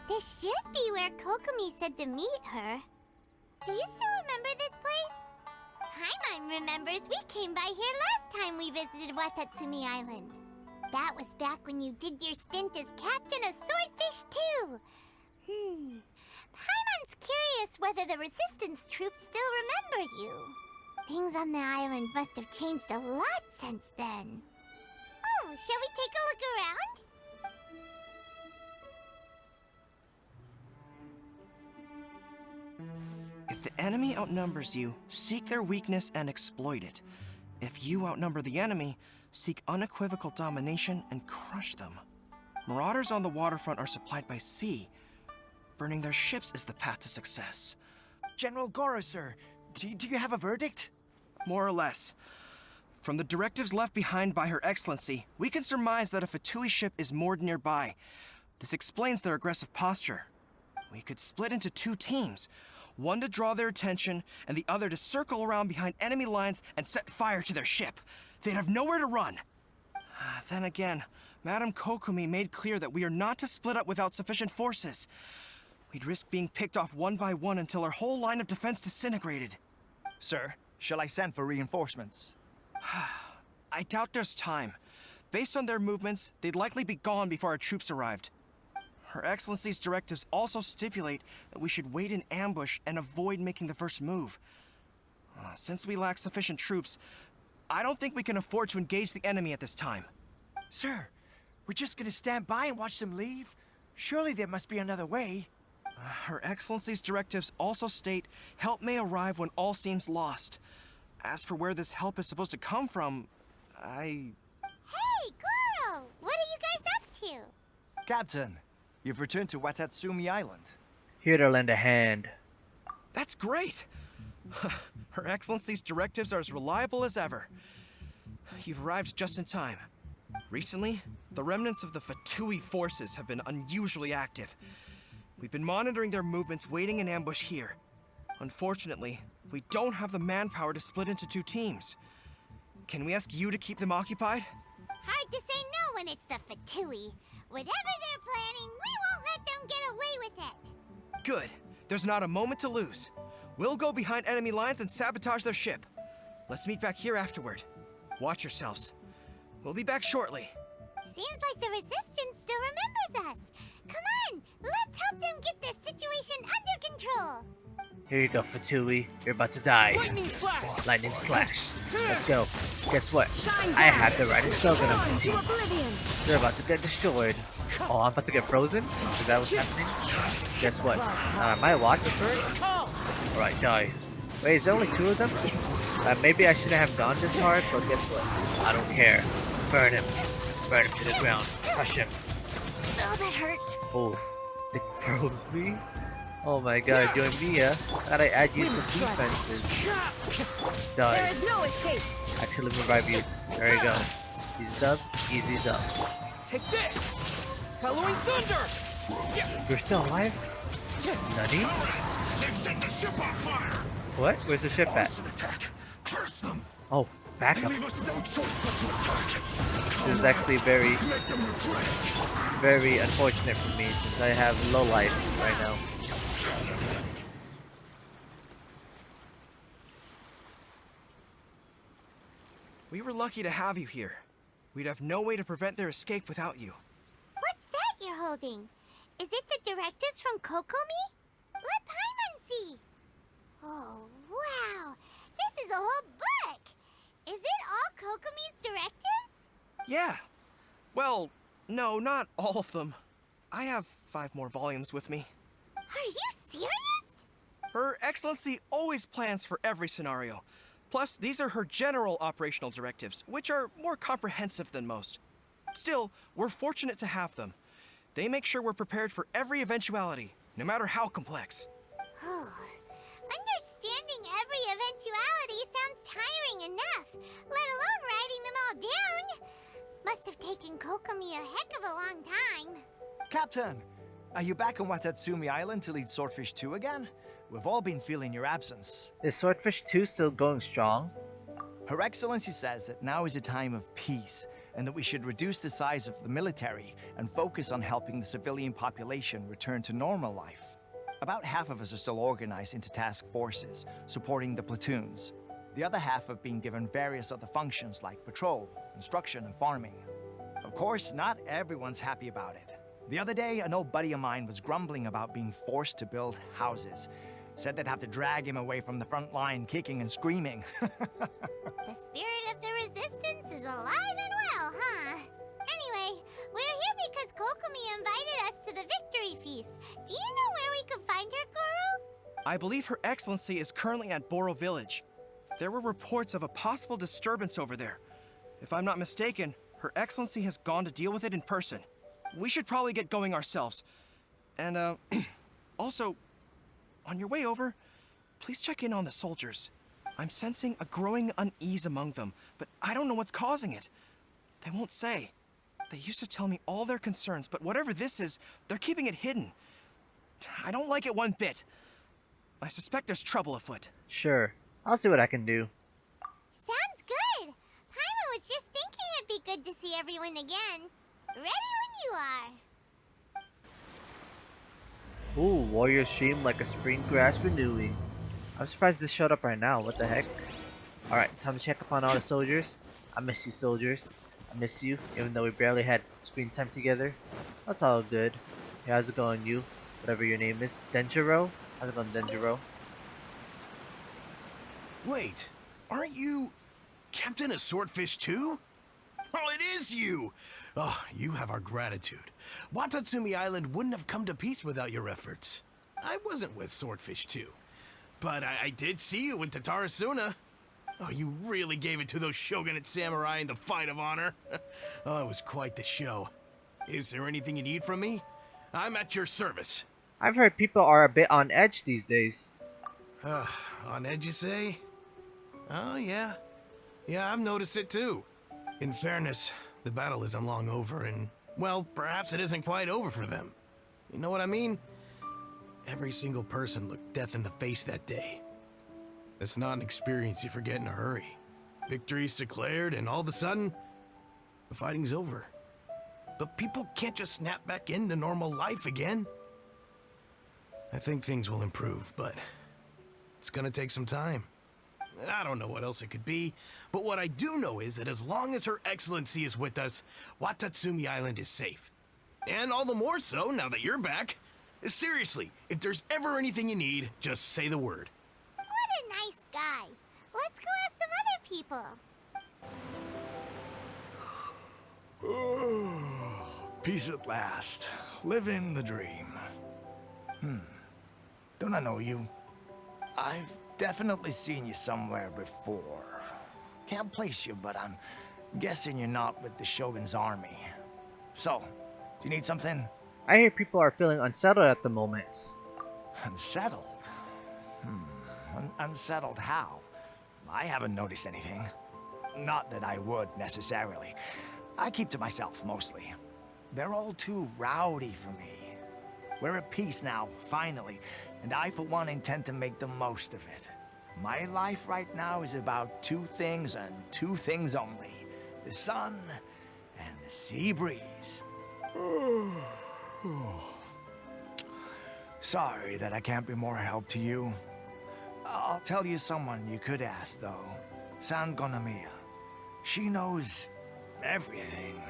This should be where Kokomi said to meet her. Do you still remember this place? Paimon remembers we came by here last time we visited Watatsumi Island. That was back when you did your stint as captain of Swordfish too. Paimon's curious whether the resistance troops still remember you. Things on the island must have changed a lot since then. Oh, shall we take a look around? If the enemy outnumbers you, seek their weakness and exploit it. If you outnumber the enemy, seek unequivocal domination and crush them. Marauders on the waterfront are supplied by sea. Burning their ships is the path to success. General Goro, sir, do you have a verdict? More or less. From the directives left behind by Her Excellency, we can surmise that a Fatui ship is moored nearby. This explains their aggressive posture. We could split into two teams. One to draw their attention, and the other to circle around behind enemy lines and set fire to their ship. They'd have nowhere to run. Then again, Madame Kokomi made clear that we are not to split up without sufficient forces. We'd risk being picked off one by one until our whole line of defense disintegrated. Sir, shall I send for reinforcements? I doubt there's time. Based on their movements, they'd likely be gone before our troops arrived. Her Excellency's directives also stipulate that we should wait in ambush and avoid making the first move. Since we lack sufficient troops, I don't think we can afford to engage the enemy at this time. Sir, we're just gonna stand by and watch them leave? Surely there must be another way. Her Excellency's directives also state help may arrive when all seems lost. As for where this help is supposed to come from, Hey, Goro! What are you guys up to? Captain, you've returned to Watatsumi Island. Here to lend a hand. That's great! Her Excellency's directives are as reliable as ever. You've arrived just in time. Recently, the remnants of the Fatui forces have been unusually active. We've been monitoring their movements, waiting in ambush here. Unfortunately, we don't have the manpower to split into two teams. Can we ask you to keep them occupied? Hard to say no when it's the Fatui. Whatever they're planning, we won't let them get away with it. Good. There's not a moment to lose. We'll go behind enemy lines and sabotage their ship. Let's meet back here afterward. Watch yourselves. We'll be back shortly. Seems like the Resistance still remembers us. Come on, let's help them get this situation under control. Here you go, Fatui. You're about to die. Lightning slash! Lightning slash. Let's go. Guess what? Shine I have down. the right Shogun on the To team. oblivion! They're about to get destroyed. Oh, I'm about to get frozen? Is that what's happening? Guess what? My watch is first? Alright, die. Wait, is there only two of them? Maybe I shouldn't have gone this hard, but guess what? I don't care. Burn him. Burn him to the ground. Crush him. Oh, that hurt. Oh, it froze me? Oh my god, you and Mia. Gotta add you some defenses. There Die. is no escape! Actually, let me revive you. There you go. Easy dub. Easy dub. Take this! Halloween thunder! You're still alive? Nutty? They've set the ship on fire! What? Where's the ship at? Attack! Curse them! Oh, backup. Leave us no choice but to attack! This is actually very, Make them regret it! very unfortunate for me since I have low life right now. We were lucky to have you here. We'd have no way to prevent their escape without you. What's that you're holding? Is it the directives from Kokomi? Let Paimon see. Oh, wow. This is a whole book. Is it all Kokomi's directives? Yeah. Well, no, not all of them. I have 5 more volumes with me. Are you serious? Her Excellency always plans for every scenario. Plus, these are her general operational directives, which are more comprehensive than most. Still, we're fortunate to have them. They make sure we're prepared for every eventuality, no matter how complex. Oh, understanding every eventuality sounds tiring enough, let alone writing them all down. Must have taken Kokomi a heck of a long time. Captain, are you back on Watatsumi Island to lead Swordfish 2 again? We've all been feeling your absence. Is Swordfish 2 still going strong? Her Excellency says that now is a time of peace, and that we should reduce the size of the military and focus on helping the civilian population return to normal life. About half of us are still organized into task forces, supporting the platoons. The other half have been given various other functions like patrol, construction, and farming. Of course, not everyone's happy about it. The other day, an old buddy of mine was grumbling about being forced to build houses. Said they'd have to drag him away from the front line, kicking and screaming. The spirit of the resistance is alive and well, huh? Anyway, we're here because Kokomi invited us to the victory feast. Do you know where we could find her, Guru? I believe Her Excellency is currently at Boro Village. There were reports of a possible disturbance over there. If I'm not mistaken, Her Excellency has gone to deal with it in person. We should probably get going ourselves. And, also, on your way over, please check in on the soldiers. I'm sensing a growing unease among them, but I don't know what's causing it. They won't say. They used to tell me all their concerns, but whatever this is, they're keeping it hidden. I don't like it one bit. I suspect there's trouble afoot. Sure, I'll see what I can do. Sounds good. Paimon was just thinking it'd be good to see everyone again. Ready when you are. Ooh, warriors stream like a spring grass renewing. I'm surprised this showed up right now. What the heck? Alright, time to check up on all the soldiers. I miss you, soldiers. I miss you, even though we barely had screen time together. That's all good. Hey, how's it going, you? Whatever your name is. Denjiro? How's it going, Denjiro? Wait, aren't you Captain of Swordfish too? Oh, it is you! Oh, you have our gratitude. Watatsumi Island wouldn't have come to peace without your efforts. I wasn't with Swordfish too, but I did see you with Tatarasuna. Oh, you really gave it to those shogunate samurai in the fight of honor. Oh, it was quite the show. Is there anything you need from me? I'm at your service. I've heard people are a bit on edge these days. On edge, you say? Oh, yeah. Yeah, I've noticed it too. In fairness, the battle isn't long over, and, well, perhaps it isn't quite over for them. You know what I mean? Every single person looked death in the face that day. It's not an experience you forget in a hurry. Victory's declared, and all of a sudden, the fighting's over. But people can't just snap back into normal life again. I think things will improve, but it's gonna take some time. I don't know what else it could be, but what I do know is that as long as Her Excellency is with us, Watatsumi Island is safe. And all the more so now that you're back. Seriously, if there's ever anything you need, just say the word. What a nice guy. Let's go ask some other people. Peace at last. Living the dream. Don't I know you? I've definitely seen you somewhere before. Can't place you, but I'm guessing you're not with the Shogun's army. So, do you need something? I hear people are feeling unsettled at the moment. Unsettled? Unsettled how? I haven't noticed anything. Not that I would, necessarily. I keep to myself, mostly. They're all too rowdy for me. We're at peace now, finally, and I, for one, intend to make the most of it. My life right now is about two things and two things only. The sun and the sea breeze. Sorry that I can't be more help to you. I'll tell you someone you could ask, though. Sangonomiya. She knows everything.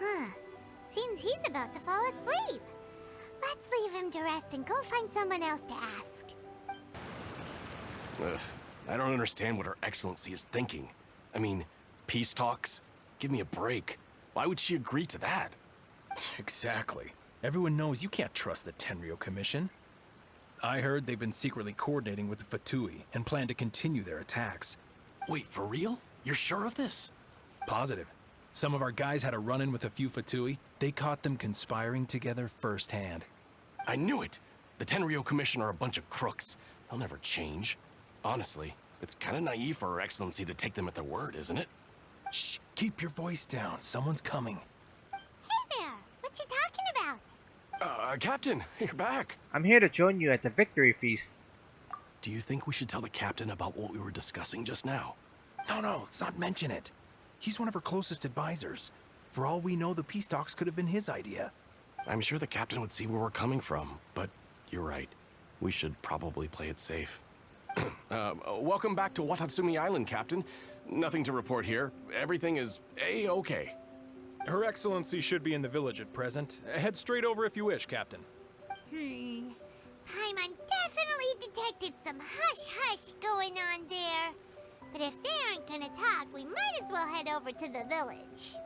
Huh. Seems he's about to fall asleep. Let's leave him to rest and go find someone else to ask. Ugh, I don't understand what Her Excellency is thinking. I mean, peace talks? Give me a break. Why would she agree to that? Exactly. Everyone knows you can't trust the Tenryou Commission. I heard they've been secretly coordinating with the Fatui and plan to continue their attacks. Wait, for real? You're sure of this? Positive. Some of our guys had a run-in with a few Fatui. They caught them conspiring together firsthand. I knew it! The Tenryou Commission are a bunch of crooks. They'll never change. Honestly, it's kind of naive for Her Excellency to take them at their word, isn't it? Shh! Keep your voice down. Someone's coming. Hey there! What you talking about? Captain, you're back. I'm here to join you at the victory feast. Do you think we should tell the captain about what we were discussing just now? No, let's not mention it. He's one of her closest advisors. For all we know, the peace talks could have been his idea. I'm sure the captain would see where we're coming from, but you're right. We should probably play it safe. Welcome back to Watatsumi Island, Captain. Nothing to report here. Everything is A-okay. Her Excellency should be in the village at present. Head straight over if you wish, Captain. Paimon definitely detected some hush-hush going on there. But if they aren't gonna talk, we might as well head over to the village.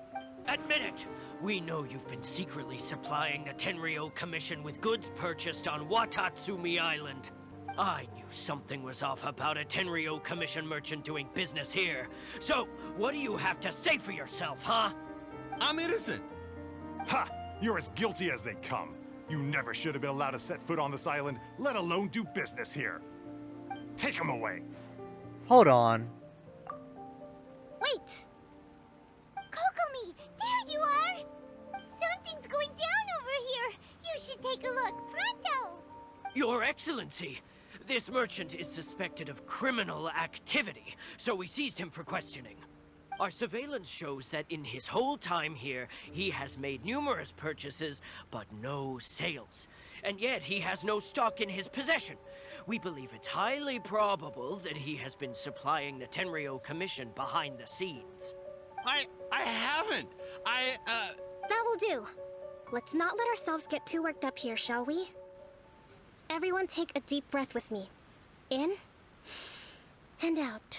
Admit it! We know you've been secretly supplying the Tenryou Commission with goods purchased on Watatsumi Island. I knew something was off about a Tenryou Commission merchant doing business here. So, what do you have to say for yourself, huh? I'm innocent! Ha! You're as guilty as they come. You never should have been allowed to set foot on this island, let alone do business here. Take him away. Hold on. Wait! Kokomi, there you are! Something's going down over here. You should take a look, pronto! Your Excellency, this merchant is suspected of criminal activity, so we seized him for questioning. Our surveillance shows that in his whole time here, he has made numerous purchases, but no sales. And yet he has no stock in his possession. We believe it's highly probable that he has been supplying the Tenryou Commission behind the scenes. I haven't. That will do. Let's not let ourselves get too worked up here, shall we? Everyone take a deep breath with me. In and out.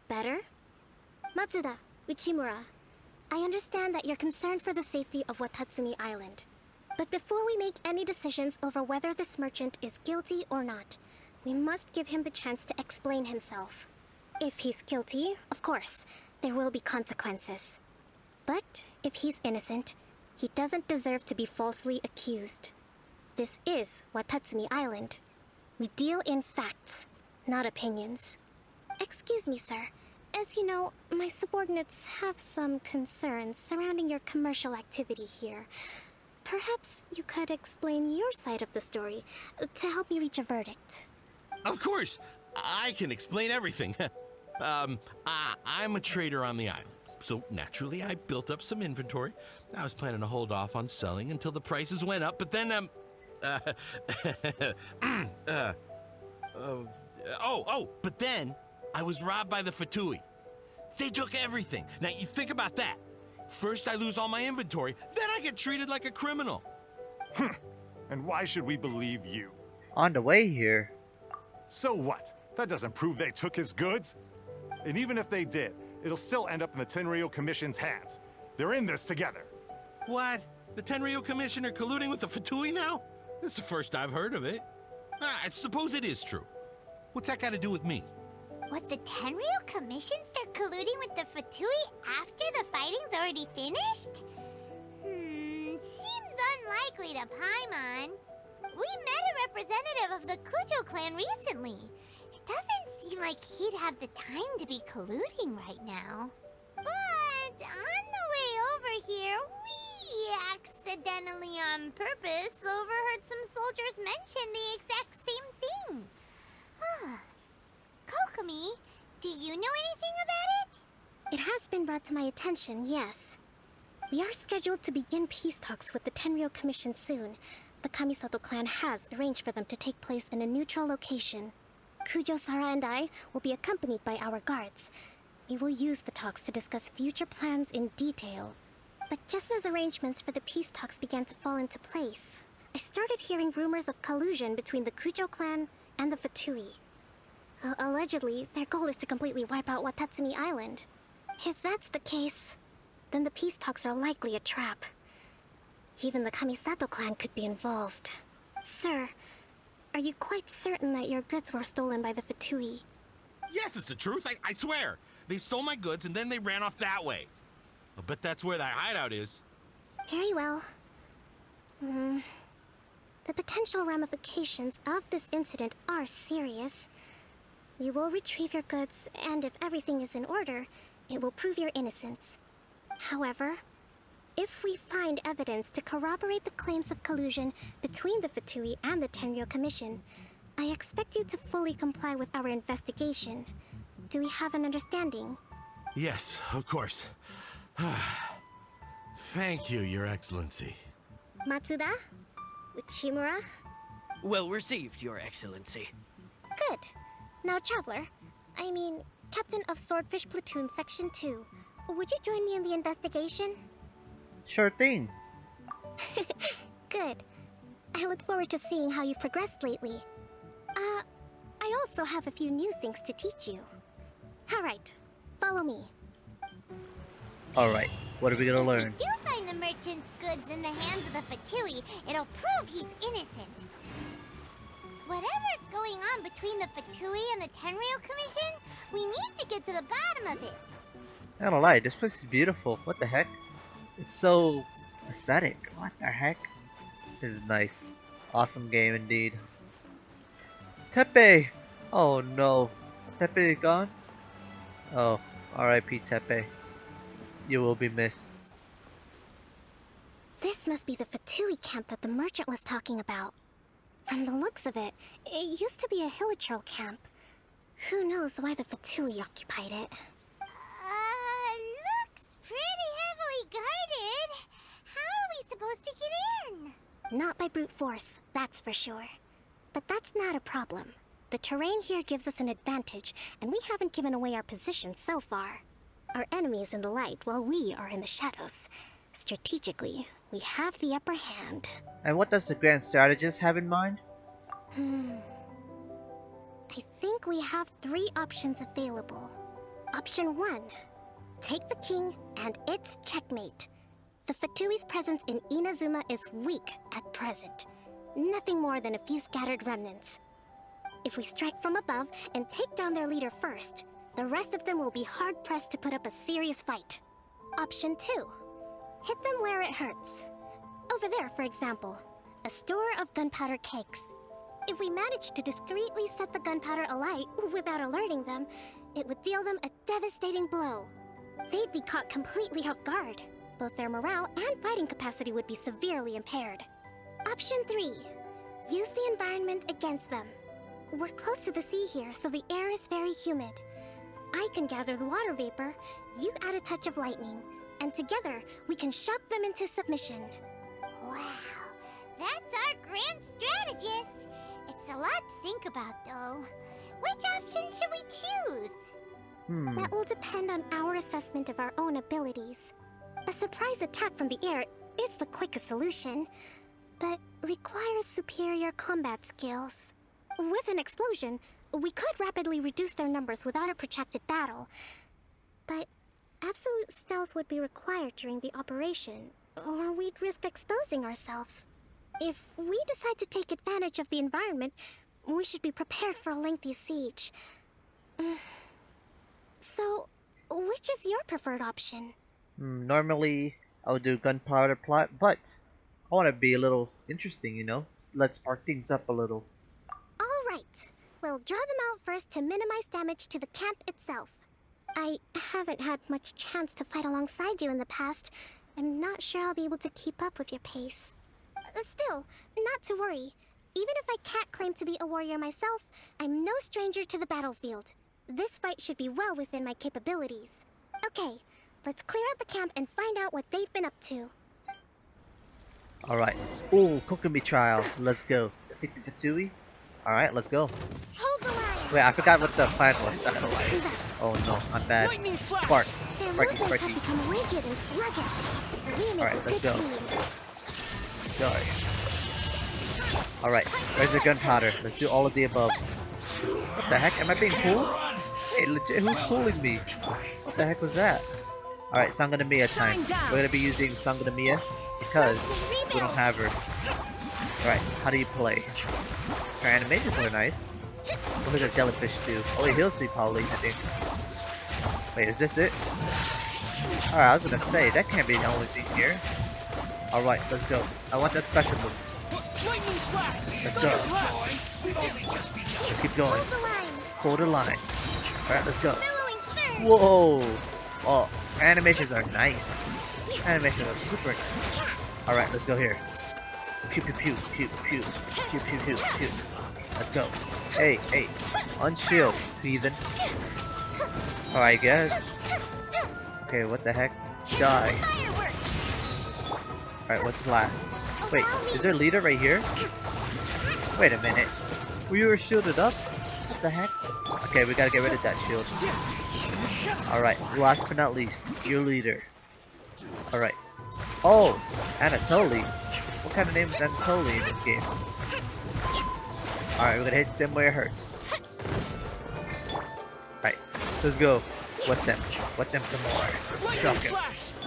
Better? Matsuda, Uchimura, I understand that you're concerned for the safety of Watatsumi Island. But before we make any decisions over whether this merchant is guilty or not, we must give him the chance to explain himself. If he's guilty, of course, there will be consequences. But if he's innocent, he doesn't deserve to be falsely accused. This is Watatsumi Island. We deal in facts, not opinions. Excuse me, sir. As you know, my subordinates have some concerns surrounding your commercial activity here. Perhaps you could explain your side of the story to help me reach a verdict. Of course, I can explain everything. I'm a trader on the island, so naturally I built up some inventory. I was planning to hold off on selling until the prices went up, but then, but then I was robbed by the Fatui. They took everything. Now you think about that. First I lose all my inventory, then I get treated like a criminal. And why should we believe you? On the way here. So what? That doesn't prove they took his goods. And even if they did, it'll still end up in the Tenryou Commission's hands. They're in this together. What? The Tenryou Commission are colluding with the Fatui now? This is the first I've heard of it. I suppose it is true. What's that got to do with me? What, the Tenryou Commission start colluding with the Fatui after the fighting's already finished? Seems unlikely to Paimon. We met a representative of the Kujo clan recently. It doesn't seem like he'd have the time to be colluding right now. But on the way over here, we accidentally on purpose overheard some soldiers mention the exact same thing. Kokomi, do you know anything about it? It has been brought to my attention, yes. We are scheduled to begin peace talks with the Tenryou Commission soon. The Kamisato clan has arranged for them to take place in a neutral location. Kujo-Sara and I will be accompanied by our guards. We will use the talks to discuss future plans in detail. But just as arrangements for the peace talks began to fall into place, I started hearing rumors of collusion between the Kujo clan and the Fatui. Allegedly, their goal is to completely wipe out Watatsumi Island. If that's the case, then the peace talks are likely a trap. Even the Kamisato clan could be involved. Sir, are you quite certain that your goods were stolen by the Fatui? Yes, it's the truth. I swear. They stole my goods and then they ran off that way. I'll bet that's where that hideout is. Very well. The potential ramifications of this incident are serious. We will retrieve your goods, and if everything is in order, it will prove your innocence. However, if we find evidence to corroborate the claims of collusion between the Fatui and the Tenryou Commission, I expect you to fully comply with our investigation. Do we have an understanding? Yes, of course. Thank you, Your Excellency. Matsuda? Uchimura? Well received, Your Excellency. Good. Now, Traveler, I mean, Captain of Swordfish Platoon Section 2, would you join me in the investigation? Sure thing. Good. I look forward to seeing how you've progressed lately. I also have a few new things to teach you. Alright, follow me. Alright, what are we gonna learn? If we do find the merchant's goods in the hands of the Fatui, it'll prove he's innocent. Whatever's going on between the Fatui and the Tenryou Commission, we need to get to the bottom of it. I don't lie, this place is beautiful. What the heck? It's so aesthetic. What the heck? This is nice. Awesome game indeed. Tepe! Oh no. Is Tepe gone? Oh, R.I.P. Tepe. You will be missed. This must be the Fatui camp that the merchant was talking about. From the looks of it, it used to be a Hilichurl camp. Who knows why the Fatui occupied it? Looks pretty heavily guarded. How are we supposed to get in? Not by brute force, that's for sure. But that's not a problem. The terrain here gives us an advantage, and we haven't given away our position so far. Our enemy is in the light while we are in the shadows. Strategically, we have the upper hand. And what does the Grand Strategist have in mind? I think we have 3 options available. Option 1. Take the king, and it's checkmate. The Fatui's presence in Inazuma is weak at present. Nothing more than a few scattered remnants. If we strike from above and take down their leader first, the rest of them will be hard-pressed to put up a serious fight. Option 2. Hit them where it hurts. Over there, for example, a store of gunpowder cakes. If we manage to discreetly set the gunpowder alight without alerting them, it would deal them a devastating blow. They'd be caught completely off guard. Both their morale and fighting capacity would be severely impaired. Option 3. Use the environment against them. We're close to the sea here, so the air is very humid. I can gather the water vapor, you add a touch of lightning, and together we can shock them into submission. Wow, that's our grand strategist. It's a lot to think about, though. Which option should we choose? That will depend on our assessment of our own abilities. A surprise attack from the air is the quickest solution, but requires superior combat skills. With an explosion, we could rapidly reduce their numbers without a protracted battle. But absolute stealth would be required during the operation, or we'd risk exposing ourselves. If we decide to take advantage of the environment, we should be prepared for a lengthy siege. So, which is your preferred option? Normally, I would do gunpowder plot, but I want to be a little interesting, you know? Let's spark things up a little. Alright, we'll draw them out first to minimize damage to the camp itself. I haven't had much chance to fight alongside you in the past. I'm not sure I'll be able to keep up with your pace. Still, not to worry. Even if I can't claim to be a warrior myself, I'm no stranger to the battlefield. This fight should be well within my capabilities. Okay, let's clear out the camp and find out what they've been up to. Alright. Ooh, Kokomi trial. Let's go. Defeat the Fatui? Alright, let's go. Hold the line! Wait, I forgot what the plan was. Oh no, I'm bad. Spark. Their Sparky, movements Sparky. have become rigid and sluggish. We make Alright, a let's good go. team. Sorry. Alright, where's the gunpowder? Let's do all of the above. What the heck? Am I being pulled? Hey, legit, who's pulling me? What the heck was that? Alright, Sangonomiya time. We're gonna be using Sangonomiya because we don't have her. Alright, how do you play? Her animations are nice. What does a jellyfish do? Oh, it heals me probably, I think. Wait, is this it? Alright, I was gonna say, that can't be the only thing here. Alright, let's go. I want that special move. Let's go. Let's keep going. Hold the line. Alright, let's go. Whoa! Oh, animations are nice. Animations are super nice. Alright, let's go here. Pew pew pew pew pew pew pew pew pew. Let's go. Hey, hey. Unshield, heathen. Alright, guys. Okay, what the heck? Die. Alright, what's last? Wait, is there a leader right here? Wait a minute. We were shielded up? What the heck? Okay, we gotta get rid of that shield. Alright, last but not least, your leader. Alright. Oh, Anatoly. What kind of name is Anatoly in this game? Alright, we're gonna hit them where it hurts. Alright, let's go. Wet them. Wet them some more. Shock him.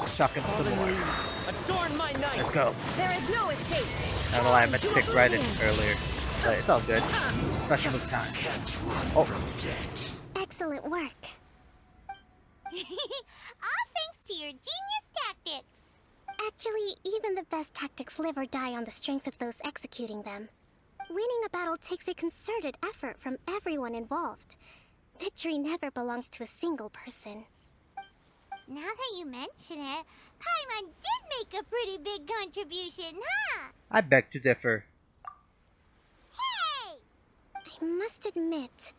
Shock him some more. Let's go. There is no escape. I don't know why I meant to pick Raiden earlier. But it's all good. Special move time. Oh. Excellent work. All thanks to your genius tactics. Actually, even the best tactics live or die on the strength of those executing them. Winning a battle takes a concerted effort from everyone involved. Victory never belongs to a single person. Now that you mention it, Paimon did make a pretty big contribution, huh? I beg to differ. Hey! I must admit,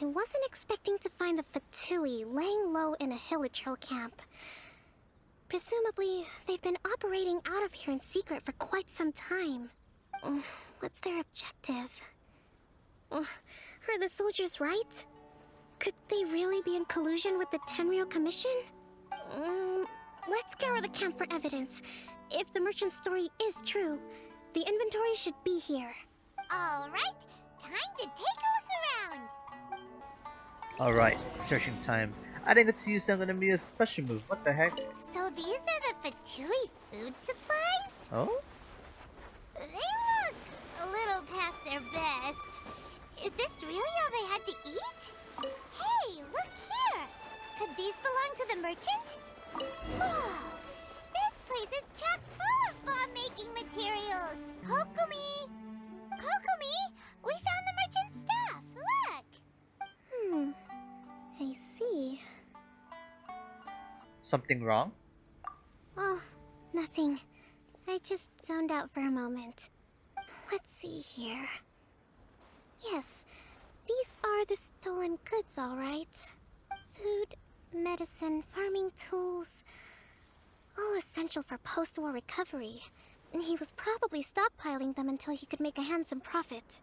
I wasn't expecting to find the Fatui laying low in a Hilichurl camp. Presumably, they've been operating out of here in secret for quite some time. What's their objective? Are the soldiers right? Could they really be in collusion with the Tenryou Commission? Let's scour the camp for evidence. If the merchant's story is true, the inventory should be here. All right, time to take a look around. Alright, searching time. I didn't get to use Sangonomiya's special move. What the heck? So these are the Fatui food supplies? Oh? They look a little past their best. Is this really all they had to eat? Hey, look here! Could these belong to the merchant? Whoa! This place is chock full of bomb-making materials! Kokomi! Kokomi! We found the merchant's stuff! Look! I see. Something wrong? Oh, nothing. I just zoned out for a moment. Let's see here. Yes, these are the stolen goods, all right. Food, medicine, farming tools. All essential for post-war recovery. And he was probably stockpiling them until he could make a handsome profit.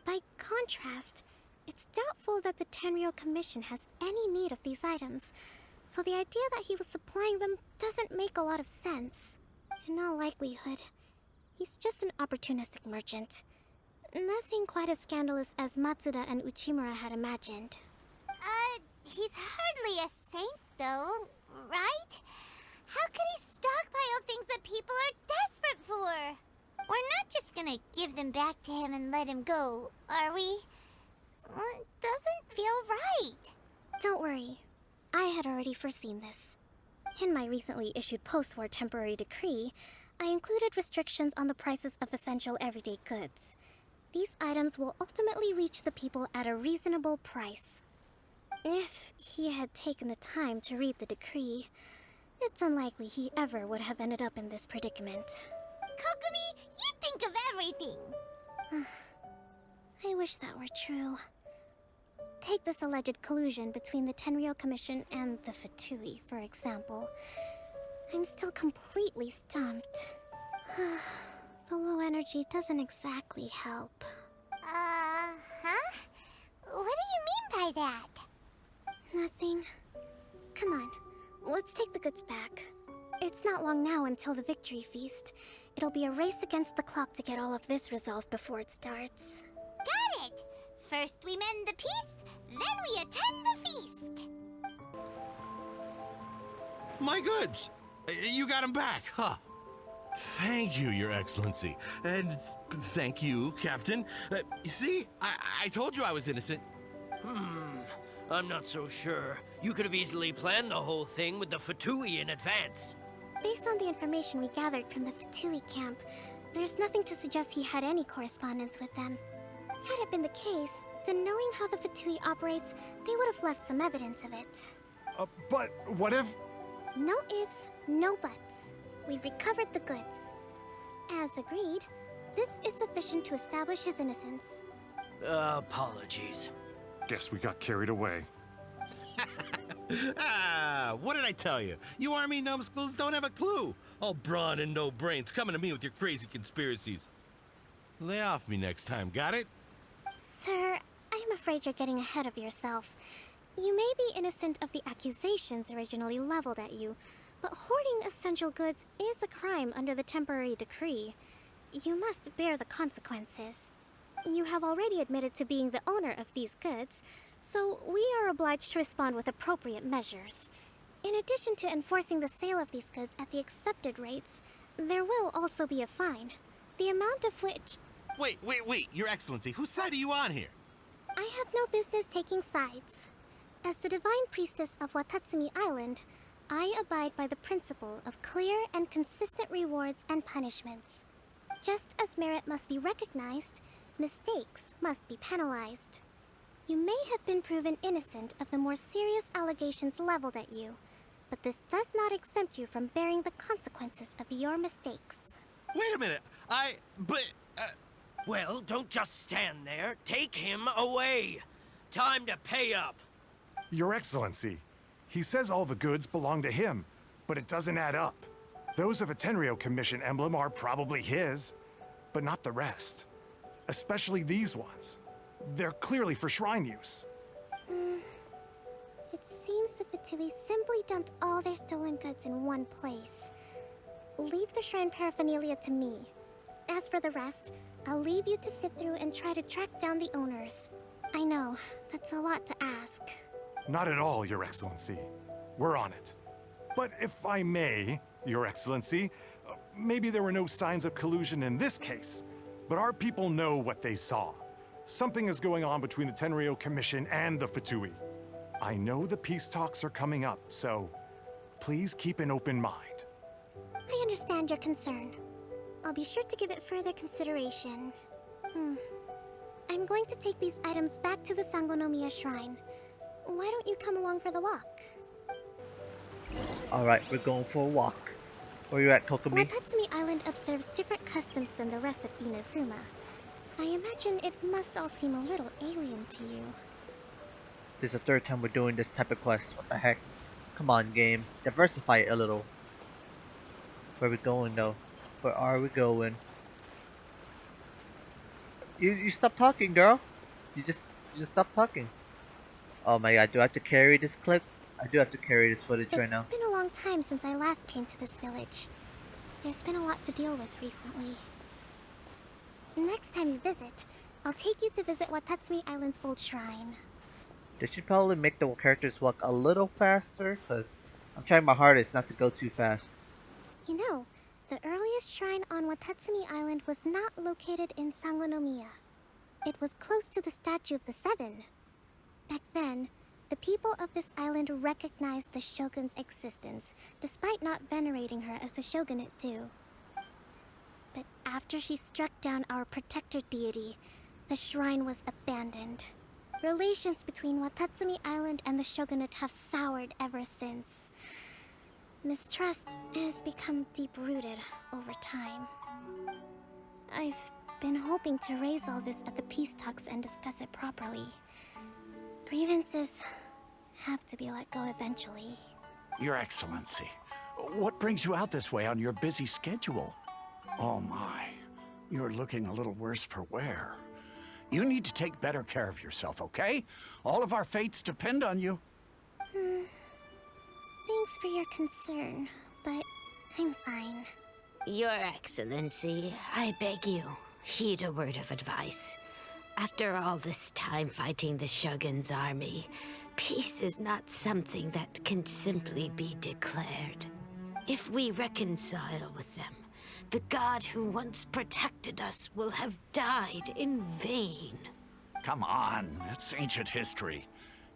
By contrast, it's doubtful that the Tenryou Commission has any need of these items, so the idea that he was supplying them doesn't make a lot of sense. In all likelihood, he's just an opportunistic merchant. Nothing quite as scandalous as Matsuda and Uchimura had imagined. He's hardly a saint, though, right? How could he stockpile things that people are desperate for? We're not just gonna give them back to him and let him go, are we? It doesn't feel right. Don't worry. I had already foreseen this. In my recently issued post-war temporary decree, I included restrictions on the prices of essential everyday goods. These items will ultimately reach the people at a reasonable price. If he had taken the time to read the decree, it's unlikely he ever would have ended up in this predicament. Kokomi, you think of everything! I wish that were true. Take this alleged collusion between the Tenryou Commission and the Fatui, for example. I'm still completely stumped. The low energy doesn't exactly help. What do you mean by that? Nothing. Come on, let's take the goods back. It's not long now until the victory feast. It'll be a race against the clock to get all of this resolved before it starts. Got it! First we mend the peace, then we attend the feast! My goods! You got them back, huh? Thank you, Your Excellency. And thank you, Captain. You see, I told you I was innocent. I'm not so sure. You could have easily planned the whole thing with the Fatui in advance. Based on the information we gathered from the Fatui camp, there's nothing to suggest he had any correspondence with them. Had it been the case, then knowing how the Fatui operates, they would have left some evidence of it. But what if... No ifs, no buts. We've recovered the goods. As agreed, this is sufficient to establish his innocence. Apologies. Guess we got carried away. What did I tell you? You army numbskulls don't have a clue. All brawn and no brains coming to me with your crazy conspiracies. Lay off me next time, got it? Sir, I am afraid you're getting ahead of yourself. You may be innocent of the accusations originally leveled at you, but hoarding essential goods is a crime under the temporary decree. You must bear the consequences. You have already admitted to being the owner of these goods, so we are obliged to respond with appropriate measures. In addition to enforcing the sale of these goods at the accepted rates, there will also be a fine, the amount of which... Wait, Your Excellency, whose side are you on here? I have no business taking sides. As the Divine Priestess of Watatsumi Island, I abide by the principle of clear and consistent rewards and punishments. Just as merit must be recognized, mistakes must be penalized. You may have been proven innocent of the more serious allegations leveled at you, but this does not exempt you from bearing the consequences of your mistakes. Wait a minute, Well, don't just stand there. Take him away. Time to pay up. Your Excellency, he says all the goods belong to him, but it doesn't add up. Those of a Tenryou Commission emblem are probably his, but not the rest. Especially these ones. They're clearly for shrine use. It seems the Fatui simply dumped all their stolen goods in one place. Leave the shrine paraphernalia to me. As for the rest, I'll leave you to sift through and try to track down the owners. I know, that's a lot to ask. Not at all, Your Excellency. We're on it. But if I may, Your Excellency, maybe there were no signs of collusion in this case, but our people know what they saw. Something is going on between the Tenryou Commission and the Fatui. I know the peace talks are coming up, so please keep an open mind. I understand your concern. I'll be sure to give it further consideration. I'm going to take these items back to the Sangonomiya shrine. Why don't you come along for the walk? Alright, we're going for a walk. Where you at, Kokomi? Watatsumi Island observes different customs than the rest of Inazuma. I imagine it must all seem a little alien to you. This is the third time we're doing this type of quest. What the heck? Come on, game. Diversify it a little. Where are we going, though? Where are we going? You stop talking, girl. You just stop talking. Oh my god, do I have to carry this clip? I do have to carry this footage right now. It's been a long time since I last came to this village. There's been a lot to deal with recently. Next time you visit, I'll take you to visit Watatsumi Island's old shrine. They should probably make the characters walk a little faster, because I'm trying my hardest not to go too fast. You know, the earliest shrine on Watatsumi Island was not located in Sangonomiya. It was close to the Statue of the Seven. Back then, the people of this island recognized the shogun's existence, despite not venerating her as the shogunate do. But after she struck down our protector deity, the shrine was abandoned. Relations between Watatsumi Island and the shogunate have soured ever since. Mistrust has become deep-rooted over time. I've been hoping to raise all this at the peace talks and discuss it properly. Grievances have to be let go eventually. Your Excellency, what brings you out this way on your busy schedule? Oh my, you're looking a little worse for wear. You need to take better care of yourself, okay? All of our fates depend on you. Thanks for your concern, but I'm fine. Your Excellency, I beg you, heed a word of advice. After all this time fighting the Shogun's army, peace is not something that can simply be declared. If we reconcile with them, the god who once protected us will have died in vain. Come on, it's ancient history.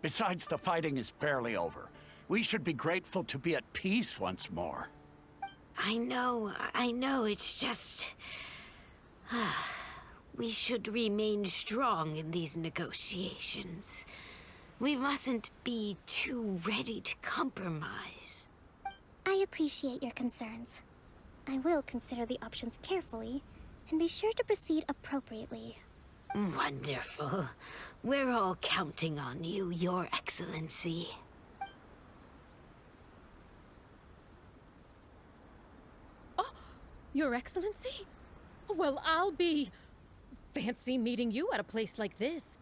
Besides, the fighting is barely over. We should be grateful to be at peace once more. I know, it's just... We should remain strong in these negotiations. We mustn't be too ready to compromise. I appreciate your concerns. I will consider the options carefully, and be sure to proceed appropriately. Wonderful. We're all counting on you, Your Excellency. Your Excellency? Well, I'll be... fancy meeting you at a place like this.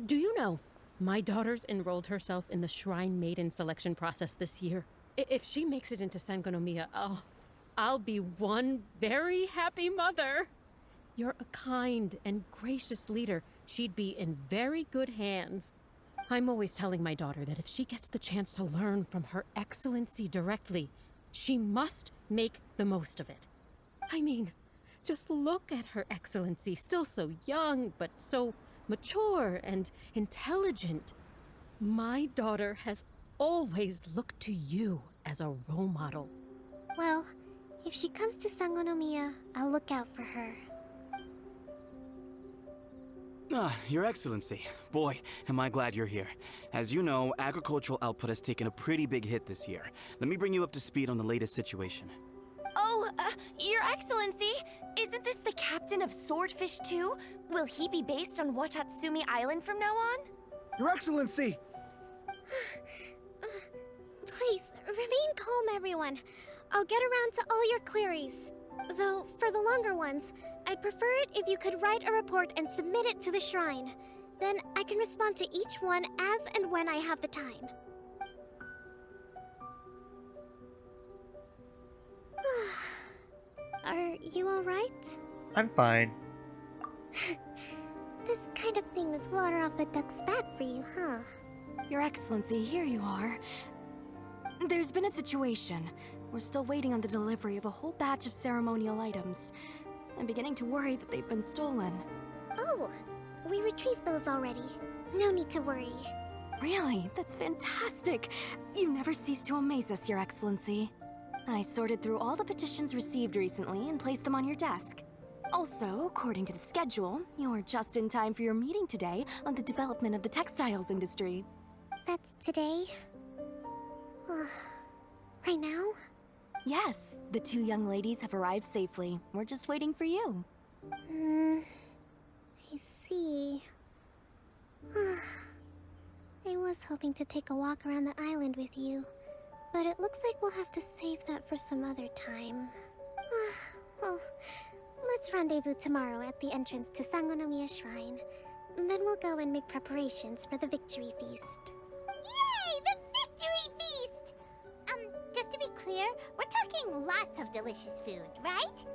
Do you know, my daughter's enrolled herself in the Shrine Maiden selection process this year. If she makes it into Sangonomiya, I'll be one very happy mother. You're a kind and gracious leader. She'd be in very good hands. I'm always telling my daughter that if she gets the chance to learn from Her Excellency directly, she must make the most of it. I mean, just look at Her Excellency, still so young, but so mature and intelligent. My daughter has always looked to you as a role model. Well, if she comes to Sangonomiya, I'll look out for her. Your Excellency. Boy, am I glad you're here. As you know, agricultural output has taken a pretty big hit this year. Let me bring you up to speed on the latest situation. Oh, Your Excellency, isn't this the captain of Swordfish 2? Will he be based on Watatsumi Island from now on? Your Excellency! Please, remain calm, everyone. I'll get around to all your queries. Though, for the longer ones, I'd prefer it if you could write a report and submit it to the shrine. Then I can respond to each one as and when I have the time. Are you alright? I'm fine. This kind of thing is water off a duck's back for you, huh? Your Excellency, here you are. There's been a situation. We're still waiting on the delivery of a whole batch of ceremonial items. I'm beginning to worry that they've been stolen. Oh, we retrieved those already. No need to worry. Really? That's fantastic. You never cease to amaze us, Your Excellency. I sorted through all the petitions received recently and placed them on your desk. Also, according to the schedule, you're just in time for your meeting today on the development of the textiles industry. That's today? Right now? Yes, the two young ladies have arrived safely. We're just waiting for you. I see. I was hoping to take a walk around the island with you, but it looks like we'll have to save that for some other time. Well, let's rendezvous tomorrow at the entrance to Sangonomiya Shrine. Then we'll go and make preparations for the victory feast. Yay! The victory feast! Just to be clear, we're talking lots of delicious food, right?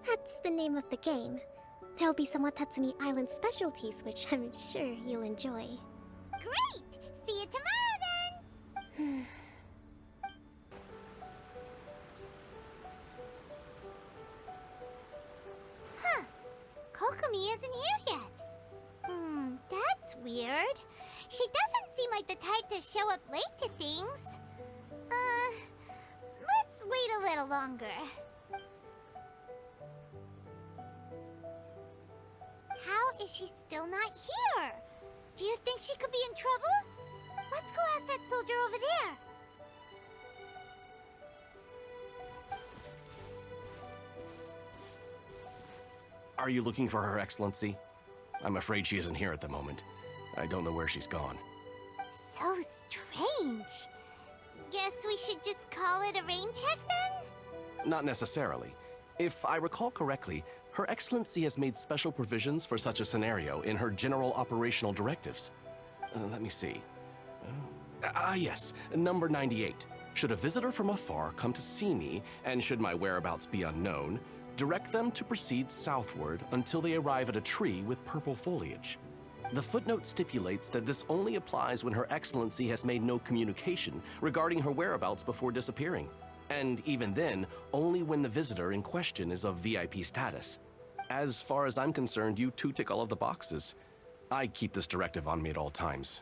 That's the name of the game. There'll be some Watatsumi Island specialties, which I'm sure you'll enjoy. Great! See you tomorrow then! Huh. Kokomi isn't here yet. That's weird. She doesn't seem like the type to show up late to things. Let's wait a little longer. How is she still not here? Do you think she could be in trouble? Let's go ask that soldier over there. Are you looking for Her Excellency? I'm afraid she isn't here at the moment. I don't know where she's gone. So strange. Guess we should just call it a rain check then? Not necessarily. If I recall correctly, Her Excellency has made special provisions for such a scenario in her general operational directives. Let me see. Yes, number 98. Should a visitor from afar come to see me, and should my whereabouts be unknown, direct them to proceed southward until they arrive at a tree with purple foliage. The footnote stipulates that this only applies when Her Excellency has made no communication regarding her whereabouts before disappearing. And even then, only when the visitor in question is of VIP status. As far as I'm concerned, you two tick all of the boxes. I keep this directive on me at all times.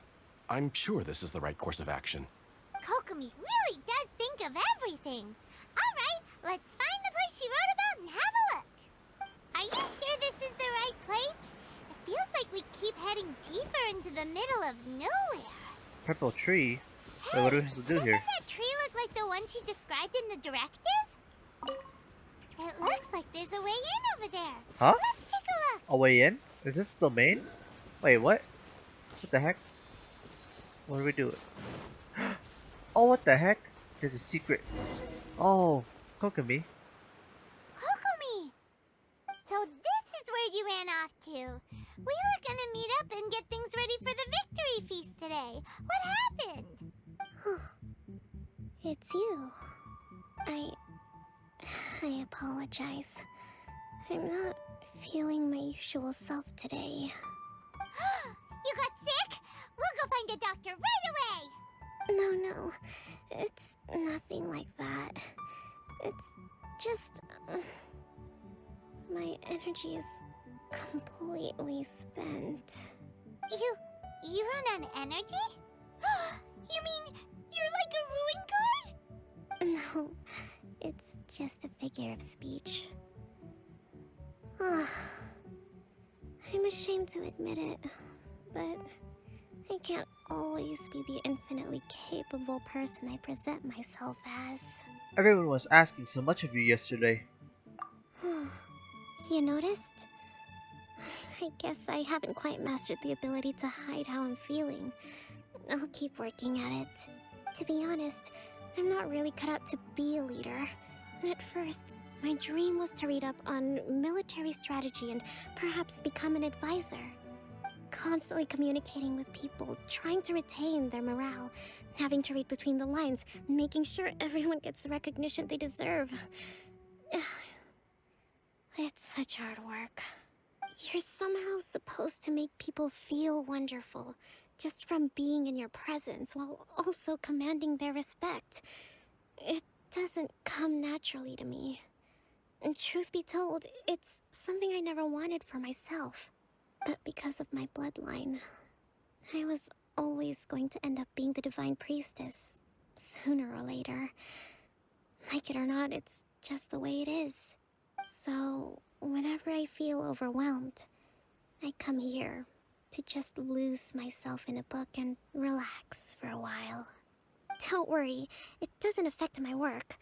I'm sure this is the right course of action. Kokomi really does think of everything. Alright, let's find the place she wrote about and have a look. Are you sure this is the right place? It feels like we keep heading deeper into the middle of nowhere. Purple tree? Wait, what are we supposed to do here? Doesn't that tree look like the one she described in the directive? It looks like there's a way in over there. Huh? Let's take a look. A way in? Is this the domain? Wait, what? What the heck? What do we do? Oh, what the heck? There's a secret. Oh, Kokomi. We were gonna meet up and get things ready for the victory feast today. What happened? It's you. I apologize. I'm not feeling my usual self today. You got sick? We'll go find a doctor right away! No. It's nothing like that. It's just... my energy is completely spent. You run on energy? You mean you're like a ruin guard? No, it's just a figure of speech. I'm ashamed to admit it, but I can't always be the infinitely capable person I present myself as. Everyone was asking so much of you yesterday. You noticed? I guess I haven't quite mastered the ability to hide how I'm feeling. I'll keep working at it. To be honest, I'm not really cut out to be a leader. At first, my dream was to read up on military strategy and perhaps become an advisor. Constantly communicating with people, trying to retain their morale, having to read between the lines, making sure everyone gets the recognition they deserve. It's such hard work. You're somehow supposed to make people feel wonderful, just from being in your presence, while also commanding their respect. It doesn't come naturally to me. And truth be told, it's something I never wanted for myself. But because of my bloodline, I was always going to end up being the Divine Priestess, sooner or later. Like it or not, it's just the way it is. So, whenever I feel overwhelmed, I come here to just lose myself in a book and relax for a while. Don't worry, it doesn't affect my work.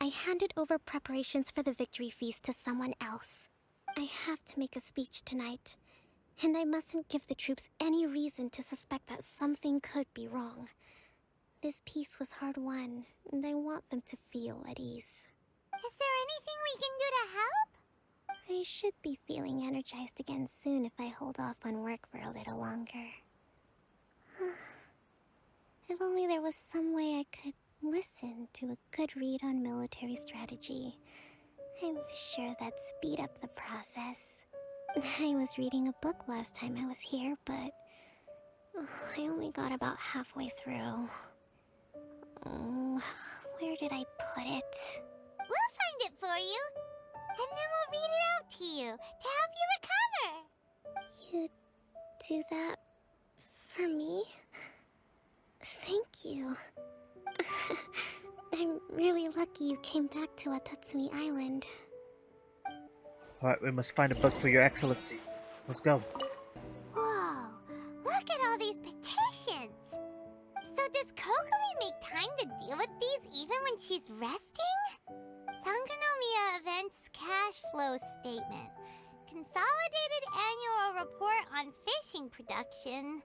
I handed over preparations for the victory feast to someone else. I have to make a speech tonight, and I mustn't give the troops any reason to suspect that something could be wrong. This peace was hard-won, and I want them to feel at ease. Is there anything we can do to help? I should be feeling energized again soon if I hold off on work for a little longer. If only there was some way I could listen to a good read on military strategy. I'm sure that'd speed up the process. I was reading a book last time I was here, but I only got about halfway through. Where did I put it? We'll find it for you, and then we'll read it out to you to help you recover. You do that for me? Thank you. I'm really lucky you came back to Watatsumi Island. Alright, we must find a book for your excellency. Let's go. Whoa, look at all these petitions. So does Kokomi make time to deal with these even when she's resting? Sangonomiya Events Cash Flow Statement. Consolidated Annual Report on Fishing Production.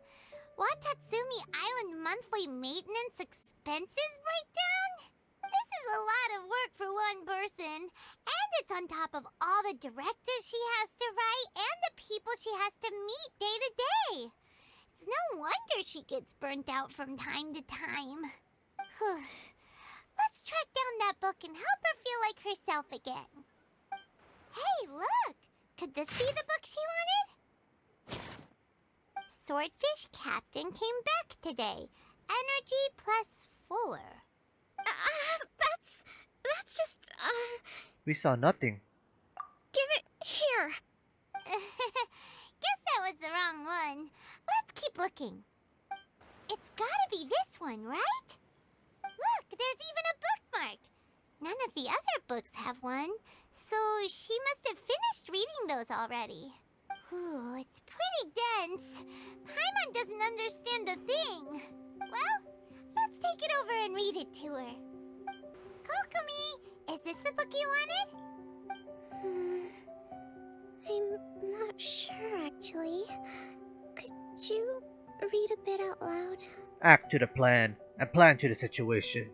Watatsumi Island Monthly Maintenance Expenses Breakdown? This is a lot of work for one person, and it's on top of all the directives she has to write and the people she has to meet day to day. It's no wonder she gets burnt out from time to time. Let's track down that book and help her feel like herself again. Hey, look! Could this be the book she wanted? Swordfish Captain came back today. Energy +4. That's just, We saw nothing. Give it here! Guess that was the wrong one. Let's keep looking. It's gotta be this one, right? Look, there's even a bookmark. None of the other books have one, so she must have finished reading those already. Ooh, it's pretty dense. Paimon doesn't understand a thing. Well, let's take it over and read it to her. Kokomi, is this the book you wanted? I'm not sure, actually. Could you read a bit out loud? Act to the plan, and plan to the situation.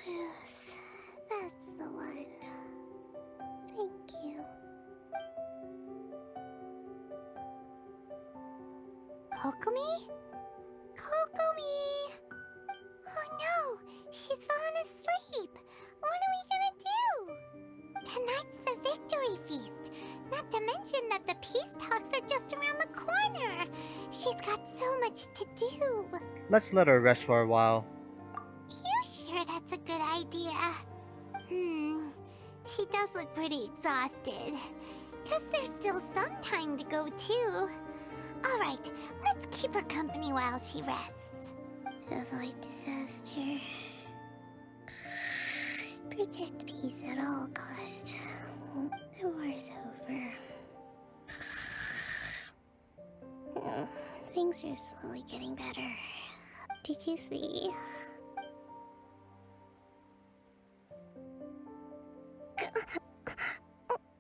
Yes, that's the one. Thank you. Kokomi? Kokomi! Oh no, she's fallen asleep. What are we gonna do? Tonight's the victory feast. Not to mention that the peace talks are just around the corner. She's got so much to do. Let's let her rest for a while. You sure that's a good idea? She does look pretty exhausted. Guess there's still some time to go too. Alright, let's keep her company while she rests. Avoid disaster. Protect peace at all costs. The war's over. Things are slowly getting better. Did you see?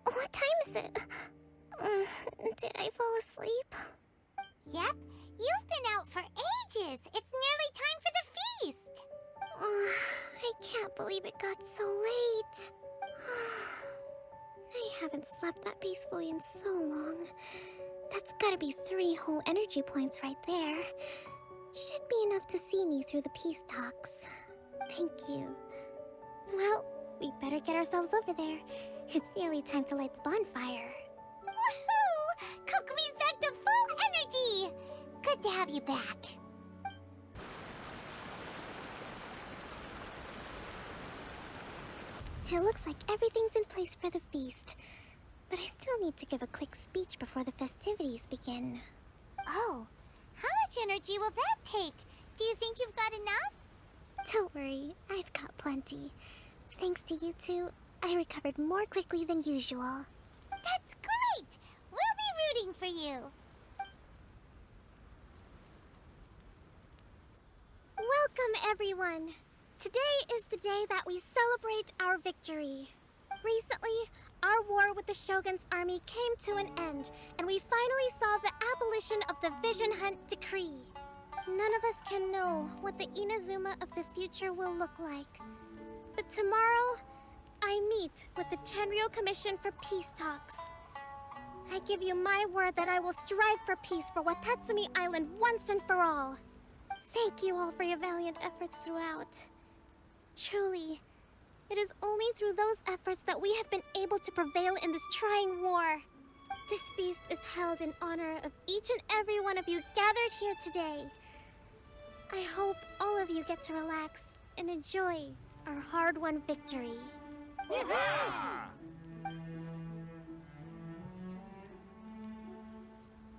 What time is it? Did I fall asleep? Yep, you've been out for ages. It's nearly time for the feast. I can't believe it got so late. I haven't slept that peacefully in so long. That's gotta be 3 whole energy points right there. Should be enough to see me through the peace talks. Thank you. Well, we better get ourselves over there. It's nearly time to light the bonfire. Woohoo! Kokomi's back to full energy! Good to have you back. It looks like everything's in place for the feast. But I still need to give a quick speech before the festivities begin. Oh, how much energy will that take? Do you think you've got enough? Don't worry, I've got plenty. Thanks to you two, I recovered more quickly than usual. That's great! We'll be rooting for you. Welcome, everyone. Today is the day that we celebrate our victory. Recently, our war with the Shogun's army came to an end, and we finally saw the abolition of the Vision Hunt Decree. None of us can know what the Inazuma of the future will look like. But tomorrow, I meet with the Tenryou Commission for peace talks. I give you my word that I will strive for peace for Watatsumi Island once and for all. Thank you all for your valiant efforts throughout. Truly, it is only through those efforts that we have been able to prevail in this trying war. This feast is held in honor of each and every one of you gathered here today. I hope all of you get to relax and enjoy our hard-won victory.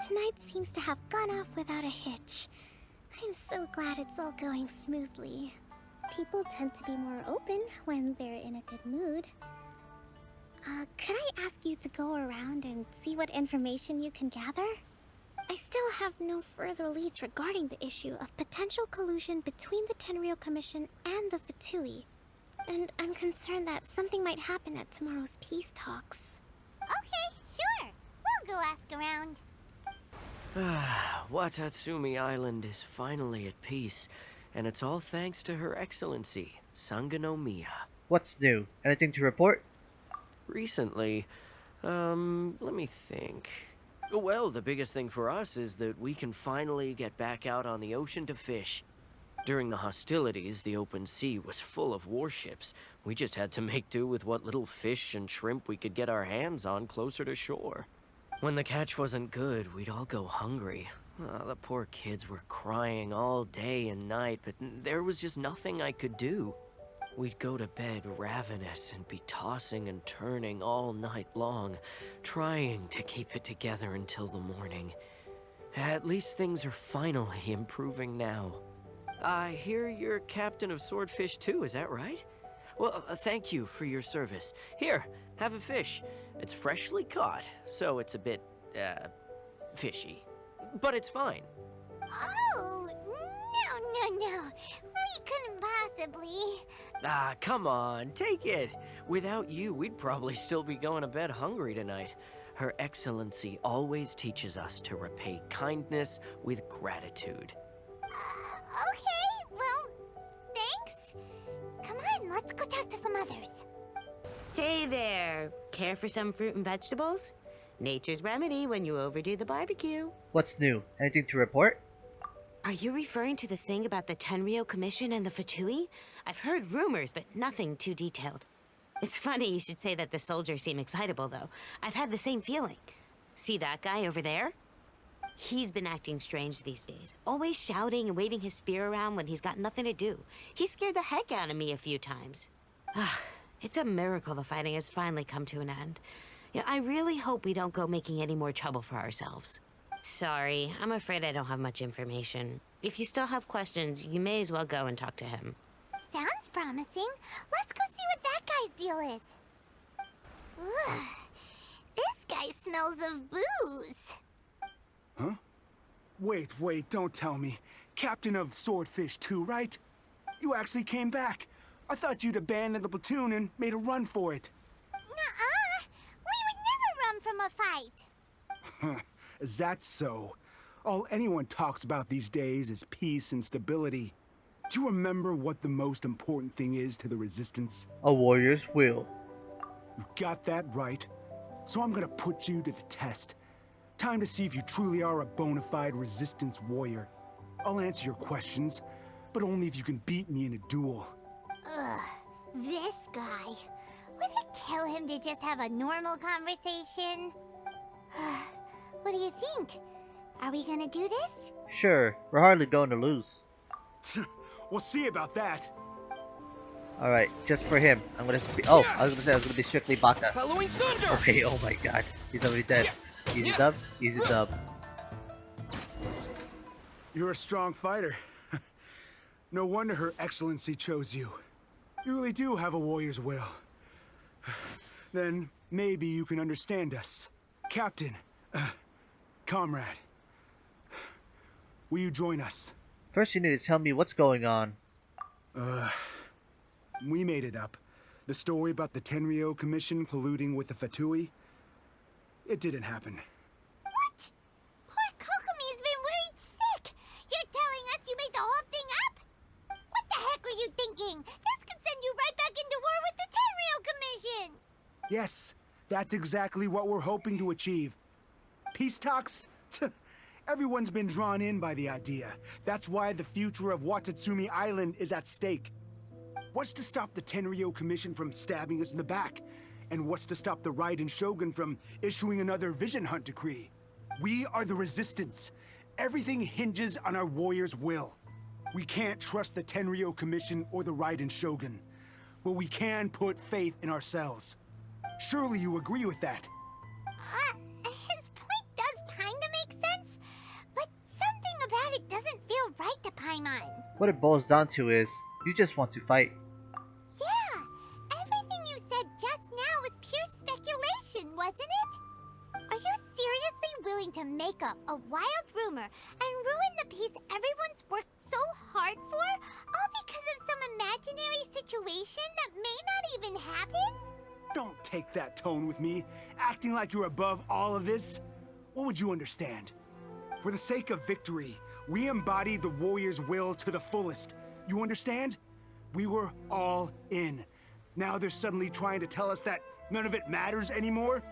Tonight seems to have gone off without a hitch. I'm so glad it's all going smoothly. People tend to be more open when they're in a good mood. Could I ask you to go around and see what information you can gather? I still have no further leads regarding the issue of potential collusion between the Tenryou Commission and the Fatui. And I'm concerned that something might happen at tomorrow's peace talks. Okay, sure. We'll go ask around. Watatsumi Island is finally at peace, and it's all thanks to Her Excellency, Sangonomiya. What's new? Anything to report? Recently, let me think. Well, the biggest thing for us is that we can finally get back out on the ocean to fish. During the hostilities, the open sea was full of warships. We just had to make do with what little fish and shrimp we could get our hands on closer to shore. When the catch wasn't good, we'd all go hungry. The poor kids were crying all day and night, but there was just nothing I could do. We'd go to bed ravenous and be tossing and turning all night long, trying to keep it together until the morning. At least things are finally improving now. I hear you're captain of Swordfish too, is that right? Well, thank you for your service. Here, have a fish. It's freshly caught, so it's a bit, fishy. But it's fine. Oh, no. We couldn't possibly. Come on, take it. Without you, we'd probably still be going to bed hungry tonight. Her Excellency always teaches us to repay kindness with gratitude. Okay, well, thanks. Come on, let's go talk to some others. Hey there. Care for some fruit and vegetables? Nature's remedy when you overdo the barbecue. What's new? Anything to report? Are you referring to the thing about the Tenryou Commission and the Fatui? I've heard rumors, but nothing too detailed. It's funny you should say that the soldiers seem excitable, though. I've had the same feeling. See that guy over there? He's been acting strange these days. Always shouting and waving his spear around when he's got nothing to do. He scared the heck out of me a few times. It's a miracle the fighting has finally come to an end. Yeah, I really hope we don't go making any more trouble for ourselves. Sorry, I'm afraid I don't have much information. If you still have questions, you may as well go and talk to him. Sounds promising. Let's go see what that guy's deal is. Ugh. This guy smells of booze. Huh? Wait, don't tell me. Captain of Swordfish 2, right? You actually came back. I thought you'd abandoned the platoon and made a run for it. Nuh-uh. We would never run from a fight. Is that so? All anyone talks about these days is peace and stability. Do you remember what the most important thing is to the Resistance? A warrior's will. You got that right. So I'm gonna put you to the test. Time to see if you truly are a bona fide Resistance warrior. I'll answer your questions, but only if you can beat me in a duel. Ugh, this guy. Would it kill him to just have a normal conversation? What do you think? Are we gonna do this? Sure, we're hardly going to lose. We'll see about that. Alright, just for him, I'm gonna oh, I was gonna be strictly Baka. Following thunder! Okay, oh my god. He's already dead. Easy dub, easy dub. You're a strong fighter. No wonder Her Excellency chose you. You really do have a warrior's will. Then maybe you can understand us. Captain, comrade, will you join us? First you need to tell me what's going on. We made it up. The story about the Tenryou Commission colluding with the Fatui. It didn't happen. What? Poor Kokomi's been worried sick. You're telling us you made the whole thing up? What the heck were you thinking? This could send you right back into war with the Tenryou Commission. Yes, that's exactly what we're hoping to achieve. Peace talks? Everyone's been drawn in by the idea. That's why the future of Watatsumi Island is at stake. What's to stop the Tenryou Commission from stabbing us in the back? And what's to stop the Raiden Shogun from issuing another Vision Hunt decree? We are the Resistance. Everything hinges on our warrior's will. We can't trust the Tenryou Commission or the Raiden Shogun, but we can put faith in ourselves. Surely you agree with that? His point does kinda make sense, but something about it doesn't feel right to Paimon. What it boils down to is, you just want to fight. Yeah, everything you said just now was pure speculation, wasn't it? Are you seriously willing to make up a wild rumor and ruin the peace everyone's worked so hard for, all because of some imaginary situation that may not even happen? Don't take that tone with me, acting like you're above all of this. What would you understand? For the sake of victory, we embody the warrior's will to the fullest. You understand? We were all in. Now they're suddenly trying to tell us that none of it matters anymore?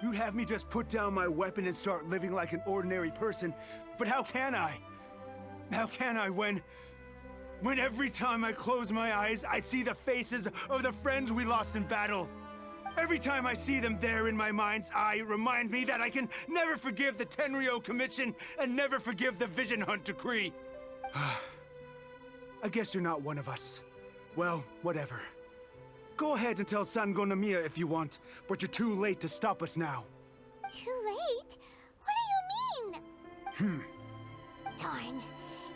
You'd have me just put down my weapon and start living like an ordinary person, but how can I? How can I when every time I close my eyes, I see the faces of the friends we lost in battle? Every time I see them there in my mind's eye, it reminds me that I can never forgive the Tenryou Commission and never forgive the Vision Hunt decree. I guess you're not one of us. Well, whatever. Go ahead and tell Sangonomiya if you want, but you're too late to stop us now. Too late? What do you mean? Darn.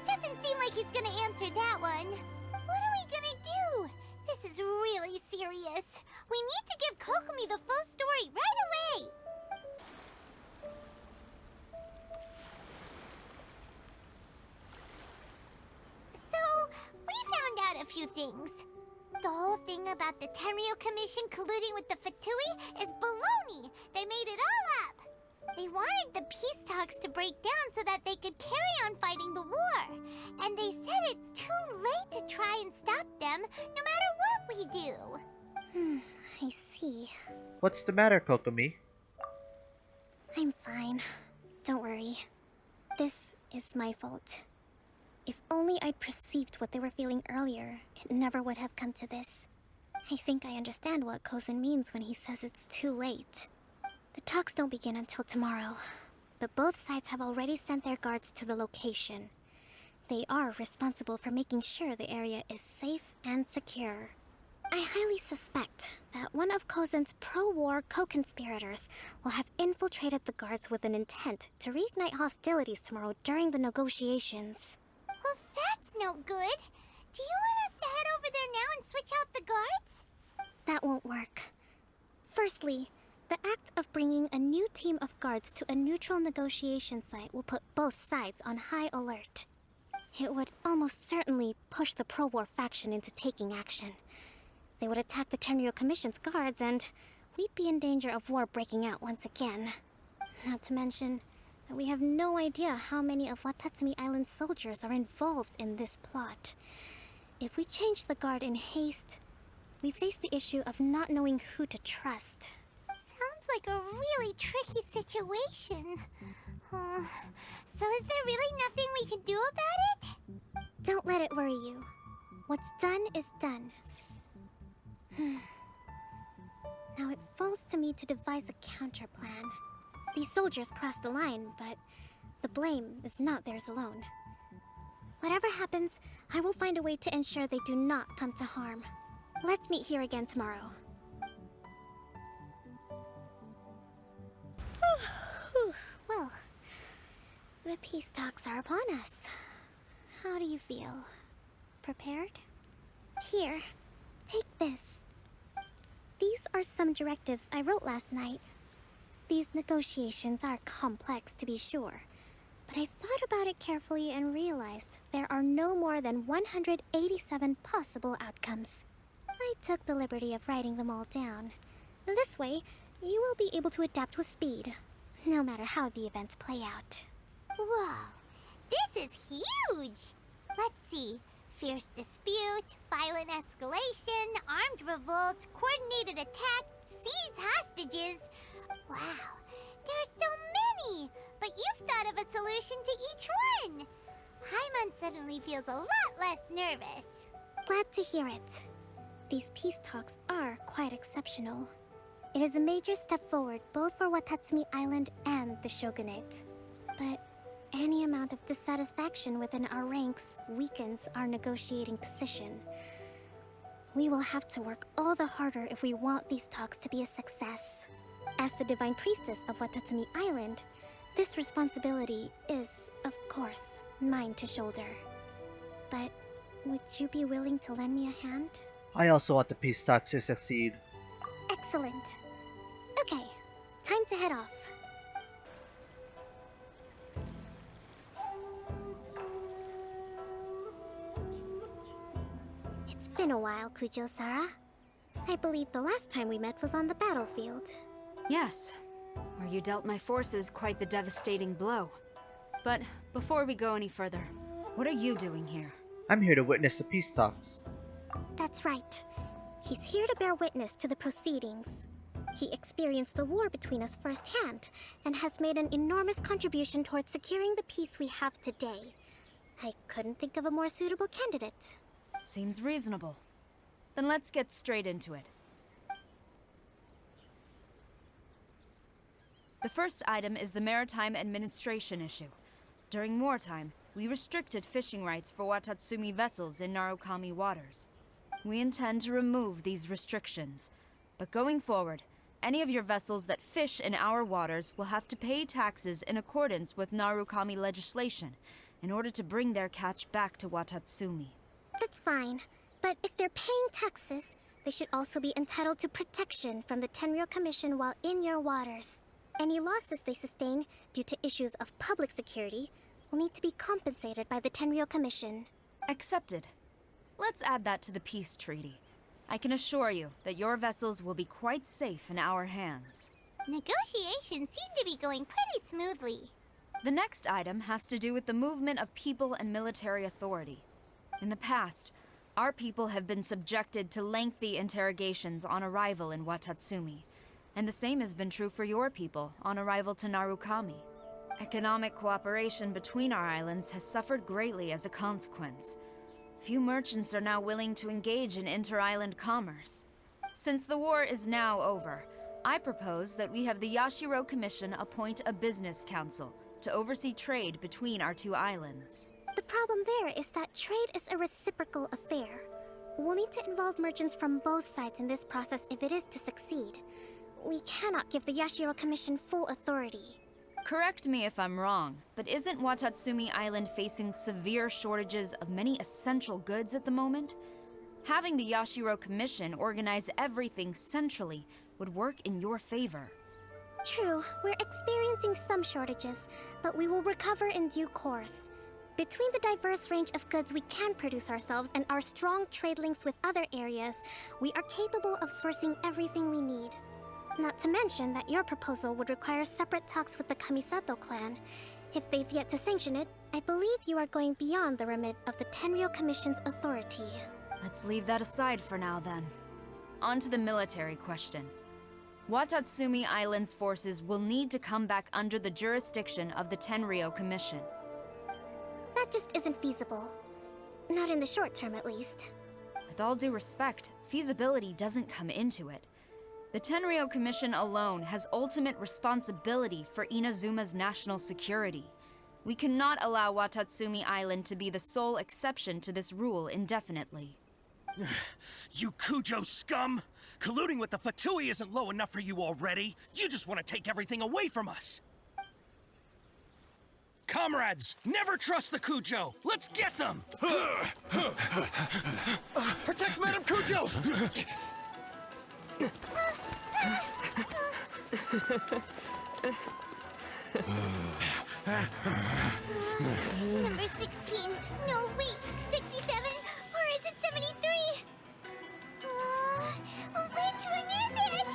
Doesn't seem like he's gonna answer that one. What are we gonna do? This is really serious. We need to give Kokomi the full story right away. So, we found out a few things. The whole thing about the Tenryou Commission colluding with the Fatui is baloney. They made it all up. They wanted the peace talks to break down so that they could carry on fighting the war. And they said it's too late to try and stop them, no matter what we do. I see. What's the matter, Kokomi? I'm fine. Don't worry. This is my fault. If only I'd perceived what they were feeling earlier, it never would have come to this. I think I understand what Kozen means when he says it's too late. The talks don't begin until tomorrow, but both sides have already sent their guards to the location. They are responsible for making sure the area is safe and secure. I highly suspect that one of Kozen's pro-war co-conspirators will have infiltrated the guards with an intent to reignite hostilities tomorrow during the negotiations. Well, that's no good. Do you want us to head over there now and switch out the guards? That won't work. Firstly, the act of bringing a new team of guards to a neutral negotiation site will put both sides on high alert. It would almost certainly push the pro-war faction into taking action. They would attack the Tenryou Commission's guards, and we'd be in danger of war breaking out once again. Not to mention that we have no idea how many of Watatsumi Island's soldiers are involved in this plot. If we change the guard in haste, we face the issue of not knowing who to trust. Sounds like a really tricky situation. So is there really nothing we can do about it? Don't let it worry you. What's done is done. Now it falls to me to devise a counter plan. These soldiers crossed the line, but the blame is not theirs alone. Whatever happens, I will find a way to ensure they do not come to harm. Let's meet here again tomorrow. Well, the peace talks are upon us. How do you feel? Prepared? Here, take this. These are some directives I wrote last night. These negotiations are complex, to be sure, but I thought about it carefully and realized there are no more than 187 possible outcomes. I took the liberty of writing them all down. This way, you will be able to adapt with speed, no matter how the events play out. Whoa, this is huge! Let's see. Fierce dispute, violent escalation, armed revolt, coordinated attack, seize hostages. Wow, there are so many! But you've thought of a solution to each one! Paimon suddenly feels a lot less nervous. Glad to hear it. These peace talks are quite exceptional. It is a major step forward both for Watatsumi Island and the Shogunate. But any amount of dissatisfaction within our ranks weakens our negotiating position. We will have to work all the harder if we want these talks to be a success. As the Divine Priestess of Watatsumi Island, this responsibility is, of course, mine to shoulder. But would you be willing to lend me a hand? I also want the peace talks to succeed. Excellent. Okay, time to head off. It's been a while, Kujo-Sara. I believe the last time we met was on the battlefield. Yes, where you dealt my forces quite the devastating blow. But before we go any further, what are you doing here? I'm here to witness the peace talks. That's right. He's here to bear witness to the proceedings. He experienced the war between us firsthand, and has made an enormous contribution towards securing the peace we have today. I couldn't think of a more suitable candidate. Seems reasonable. Then let's get straight into it. The first item is the Maritime Administration issue. During wartime, we restricted fishing rights for Watatsumi vessels in Narukami waters. We intend to remove these restrictions, but going forward, any of your vessels that fish in our waters will have to pay taxes in accordance with Narukami legislation in order to bring their catch back to Watatsumi. That's fine, but if they're paying taxes, they should also be entitled to protection from the Tenryou Commission while in your waters. Any losses they sustain due to issues of public security will need to be compensated by the Tenryou Commission. Accepted. Let's add that to the peace treaty. I can assure you that your vessels will be quite safe in our hands. Negotiations seem to be going pretty smoothly. The next item has to do with the movement of people and military authority. In the past, our people have been subjected to lengthy interrogations on arrival in Watatsumi, And the same has been true for your people on arrival to Narukami. Economic cooperation between our islands has suffered greatly as a consequence. Few merchants are now willing to engage in inter-island commerce. Since the war is now over, I propose that we have the Yashiro Commission appoint a business council to oversee trade between our two islands. The problem there is that trade is a reciprocal affair. We'll need to involve merchants from both sides in this process if it is to succeed. We cannot give the Yashiro Commission full authority. Correct me if I'm wrong, but isn't Watatsumi Island facing severe shortages of many essential goods at the moment? Having the Yashiro Commission organize everything centrally would work in your favor. True, we're experiencing some shortages, but we will recover in due course. Between the diverse range of goods we can produce ourselves and our strong trade links with other areas, we are capable of sourcing everything we need. Not to mention that your proposal would require separate talks with the Kamisato clan. If they've yet to sanction it, I believe you are going beyond the remit of the Tenryou Commission's authority. Let's leave that aside for now then. On to the military question. Watatsumi Island's forces will need to come back under the jurisdiction of the Tenryou Commission. That just isn't feasible. Not in the short term, at least. With all due respect, feasibility doesn't come into it. The Tenryou Commission alone has ultimate responsibility for Inazuma's national security. We cannot allow Watatsumi Island to be the sole exception to this rule indefinitely. You Kujo scum! Colluding with the Fatui isn't low enough for you already. You just want to take everything away from us. Comrades, never trust the Kujo. Let's get them! Protect Madame Kujo! Number 16. No, wait. 67? Or is it 73? Which one is it?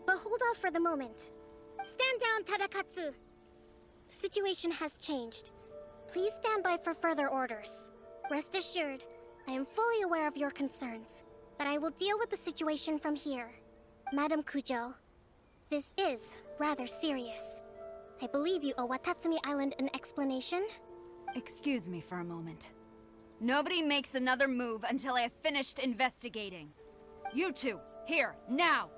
But hold off for the moment. Stand down, Tadakatsu. The situation has changed. Please stand by for further orders. Rest assured, I am fully aware of your concerns, but I will deal with the situation from here. Madam Kujo, this is rather serious. I believe you owe Watatsumi Island an explanation? Excuse me for a moment. Nobody makes another move until I have finished investigating. You two, here, now!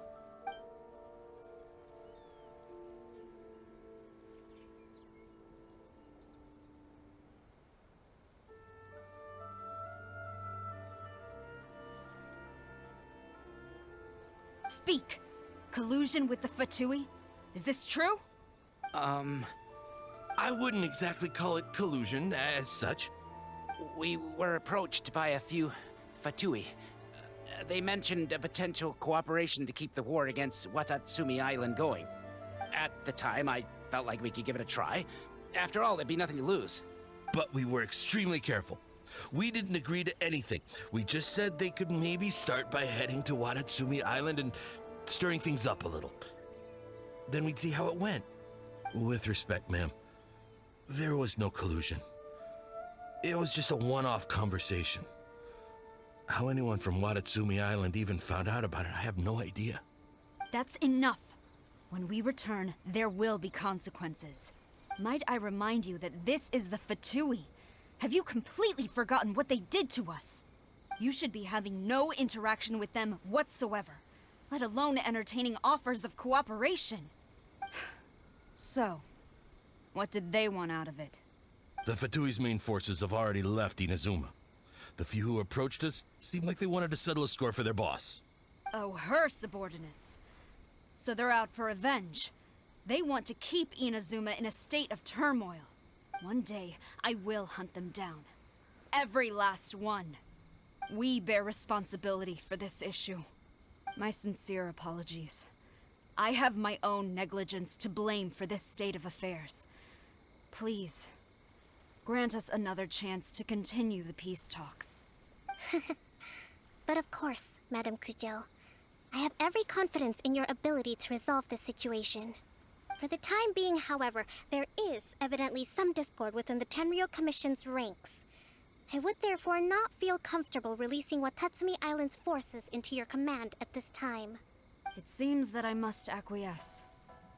Speak! Collusion with the Fatui? Is this true? I wouldn't exactly call it collusion as such. We were approached by a few Fatui. They mentioned a potential cooperation to keep the war against Watatsumi Island going. At the time, I felt like we could give it a try. After all, there'd be nothing to lose. But we were extremely careful. We didn't agree to anything. We just said they could maybe start by heading to Watatsumi Island and stirring things up a little. Then we'd see how it went. With respect, ma'am, there was no collusion. It was just a one-off conversation. How anyone from Watatsumi Island even found out about it, I have no idea. That's enough. When we return, there will be consequences. Might I remind you that this is the Fatui? Have you completely forgotten what they did to us? You should be having no interaction with them whatsoever, let alone entertaining offers of cooperation. So, what did they want out of it? The Fatui's main forces have already left Inazuma. The few who approached us seemed like they wanted to settle a score for their boss. Oh, her subordinates. So they're out for revenge. They want to keep Inazuma in a state of turmoil. One day, I will hunt them down. Every last one. We bear responsibility for this issue. My sincere apologies. I have my own negligence to blame for this state of affairs. Please, grant us another chance to continue the peace talks. But of course, Madame Kujo. I have every confidence in your ability to resolve this situation. For the time being, however, there is evidently some discord within the Tenryou Commission's ranks. I would therefore not feel comfortable releasing Watatsumi Island's forces into your command at this time. It seems that I must acquiesce.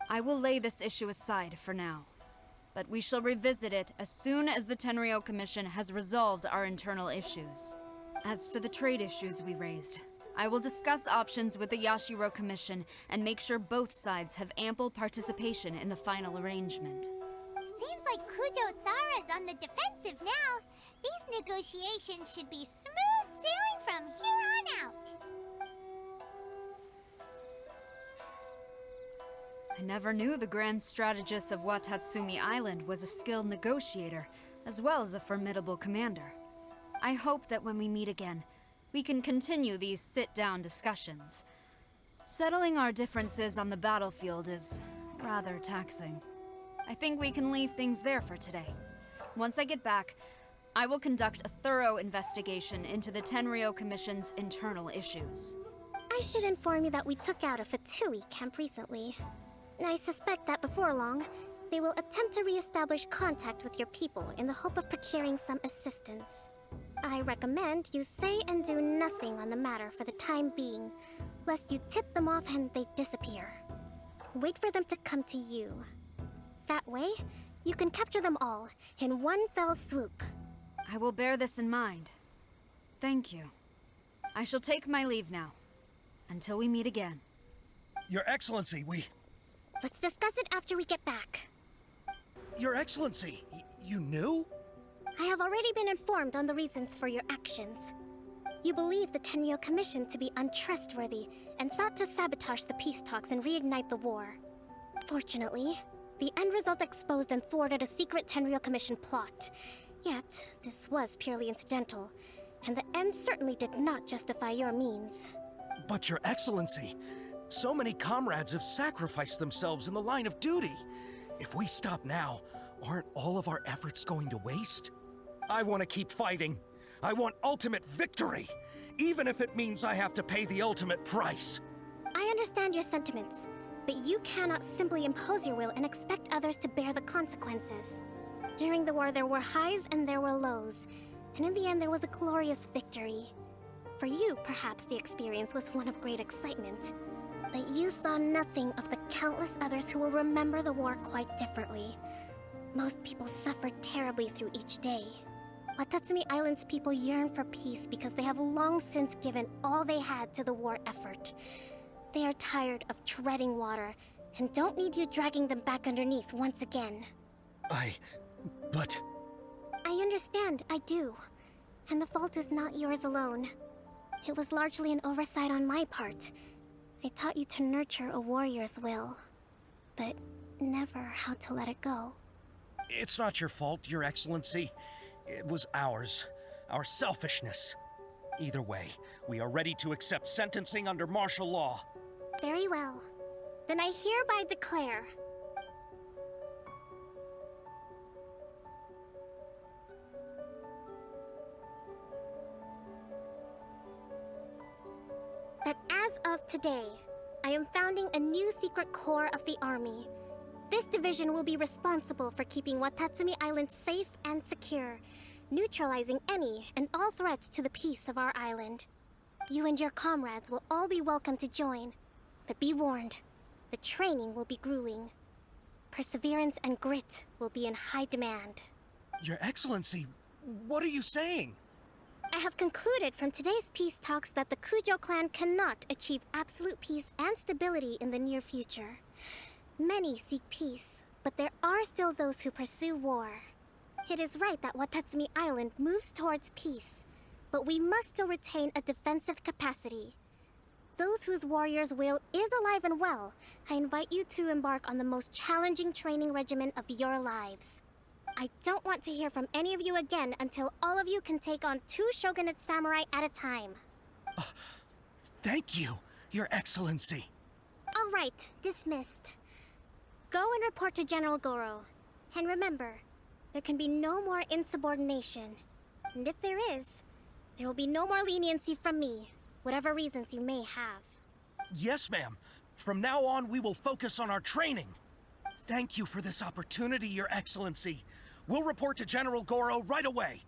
I will lay this issue aside for now. But we shall revisit it as soon as the Tenryou Commission has resolved our internal issues. As for the trade issues we raised, I will discuss options with the Yashiro Commission and make sure both sides have ample participation in the final arrangement. Seems like Kujo-Sara's on the defensive now. These negotiations should be smooth sailing from here on out. I never knew the grand strategist of Watatsumi Island was a skilled negotiator, as well as a formidable commander. I hope that when we meet again, we can continue these sit-down discussions. Settling our differences on the battlefield is rather taxing. I think we can leave things there for today. Once I get back, I will conduct a thorough investigation into the Tenryou Commission's internal issues. I should inform you that we took out a Fatui camp recently. I suspect that before long, they will attempt to re-establish contact with your people in the hope of procuring some assistance. I recommend you say and do nothing on the matter for the time being, lest you tip them off and they disappear. Wait for them to come to you. That way, you can capture them all in one fell swoop. I will bear this in mind. Thank you. I shall take my leave now. Until we meet again. Your Excellency, Let's discuss it after we get back. Your Excellency, you knew? I have already been informed on the reasons for your actions. You believe the Tenryou Commission to be untrustworthy and sought to sabotage the peace talks and reignite the war. Fortunately, the end result exposed and thwarted a secret Tenryou Commission plot. Yet, this was purely incidental, and the end certainly did not justify your means. But Your Excellency, so many comrades have sacrificed themselves in the line of duty. If we stop now, aren't all of our efforts going to waste? I want to keep fighting. I want ultimate victory, even if it means I have to pay the ultimate price. I understand your sentiments, but you cannot simply impose your will and expect others to bear the consequences. During the war, there were highs and there were lows, and in the end, there was a glorious victory. For you, perhaps the experience was one of great excitement, but you saw nothing of the countless others who will remember the war quite differently. Most people suffered terribly through each day. Watatsumi Island's people yearn for peace because they have long since given all they had to the war effort. They are tired of treading water and don't need you dragging them back underneath once again. But... I understand, I do. And the fault is not yours alone. It was largely an oversight on my part. I taught you to nurture a warrior's will, but never how to let it go. It's not your fault, Your Excellency. It was ours. Our selfishness. Either way, we are ready to accept sentencing under martial law. Very well. Then I hereby declare... that as of today, I am founding a new secret corps of the army. This division will be responsible for keeping Watatsumi Island safe and secure, neutralizing any and all threats to the peace of our island. You and your comrades will all be welcome to join, but be warned, the training will be grueling. Perseverance and grit will be in high demand. Your Excellency, what are you saying? I have concluded from today's peace talks that the Kujo clan cannot achieve absolute peace and stability in the near future. Many seek peace, but there are still those who pursue war. It is right that Watatsumi Island moves towards peace, but we must still retain a defensive capacity. Those whose warrior's will is alive and well, I invite you to embark on the most challenging training regimen of your lives. I don't want to hear from any of you again until all of you can take on 2 shogunate samurai at a time. Thank you, Your Excellency. All right. right, dismissed. Go and report to General Goro. And remember, there can be no more insubordination. And if there is, there will be no more leniency from me, whatever reasons you may have. Yes, ma'am. From now on, we will focus on our training. Thank you for this opportunity, Your Excellency. We'll report to General Goro right away.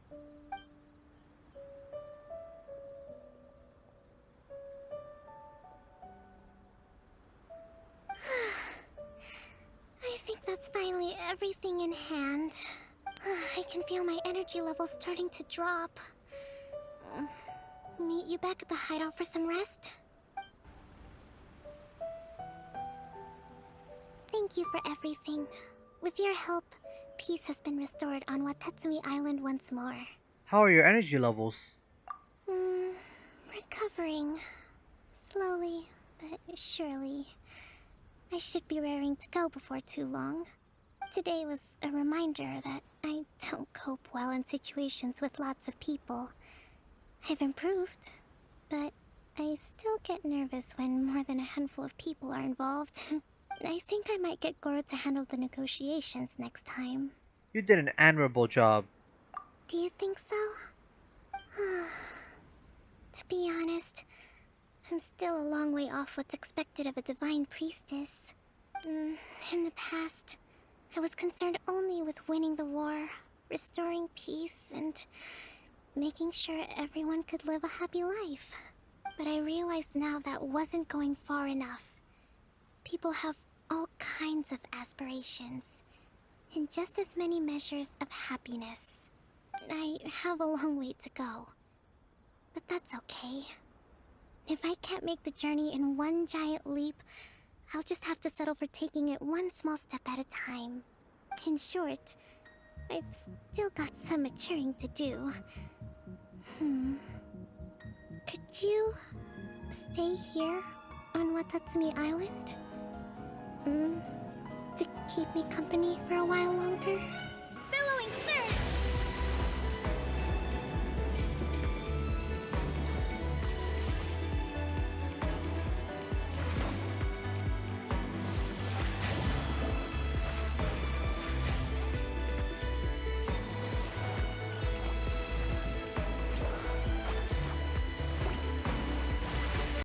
I think that's finally everything in hand. I can feel my energy levels starting to drop. Meet you back at the hideout for some rest? Thank you for everything. With your help, peace has been restored on Watatsumi Island once more. How are your energy levels? Recovering. Slowly, but surely. I should be raring to go before too long. Today was a reminder that I don't cope well in situations with lots of people. I've improved, but I still get nervous when more than a handful of people are involved. I think I might get Goro to handle the negotiations next time. You did an admirable job. Do you think so? To be honest, I'm still a long way off what's expected of a divine priestess. In the past, I was concerned only with winning the war, restoring peace, and making sure everyone could live a happy life. But I realize now that wasn't going far enough. People have all kinds of aspirations, and just as many measures of happiness. I have a long way to go, but that's okay. If I can't make the journey in one giant leap, I'll just have to settle for taking it one small step at a time. In short, I've still got some maturing to do. Could you stay here on Watatsumi Island? To keep me company for a while longer?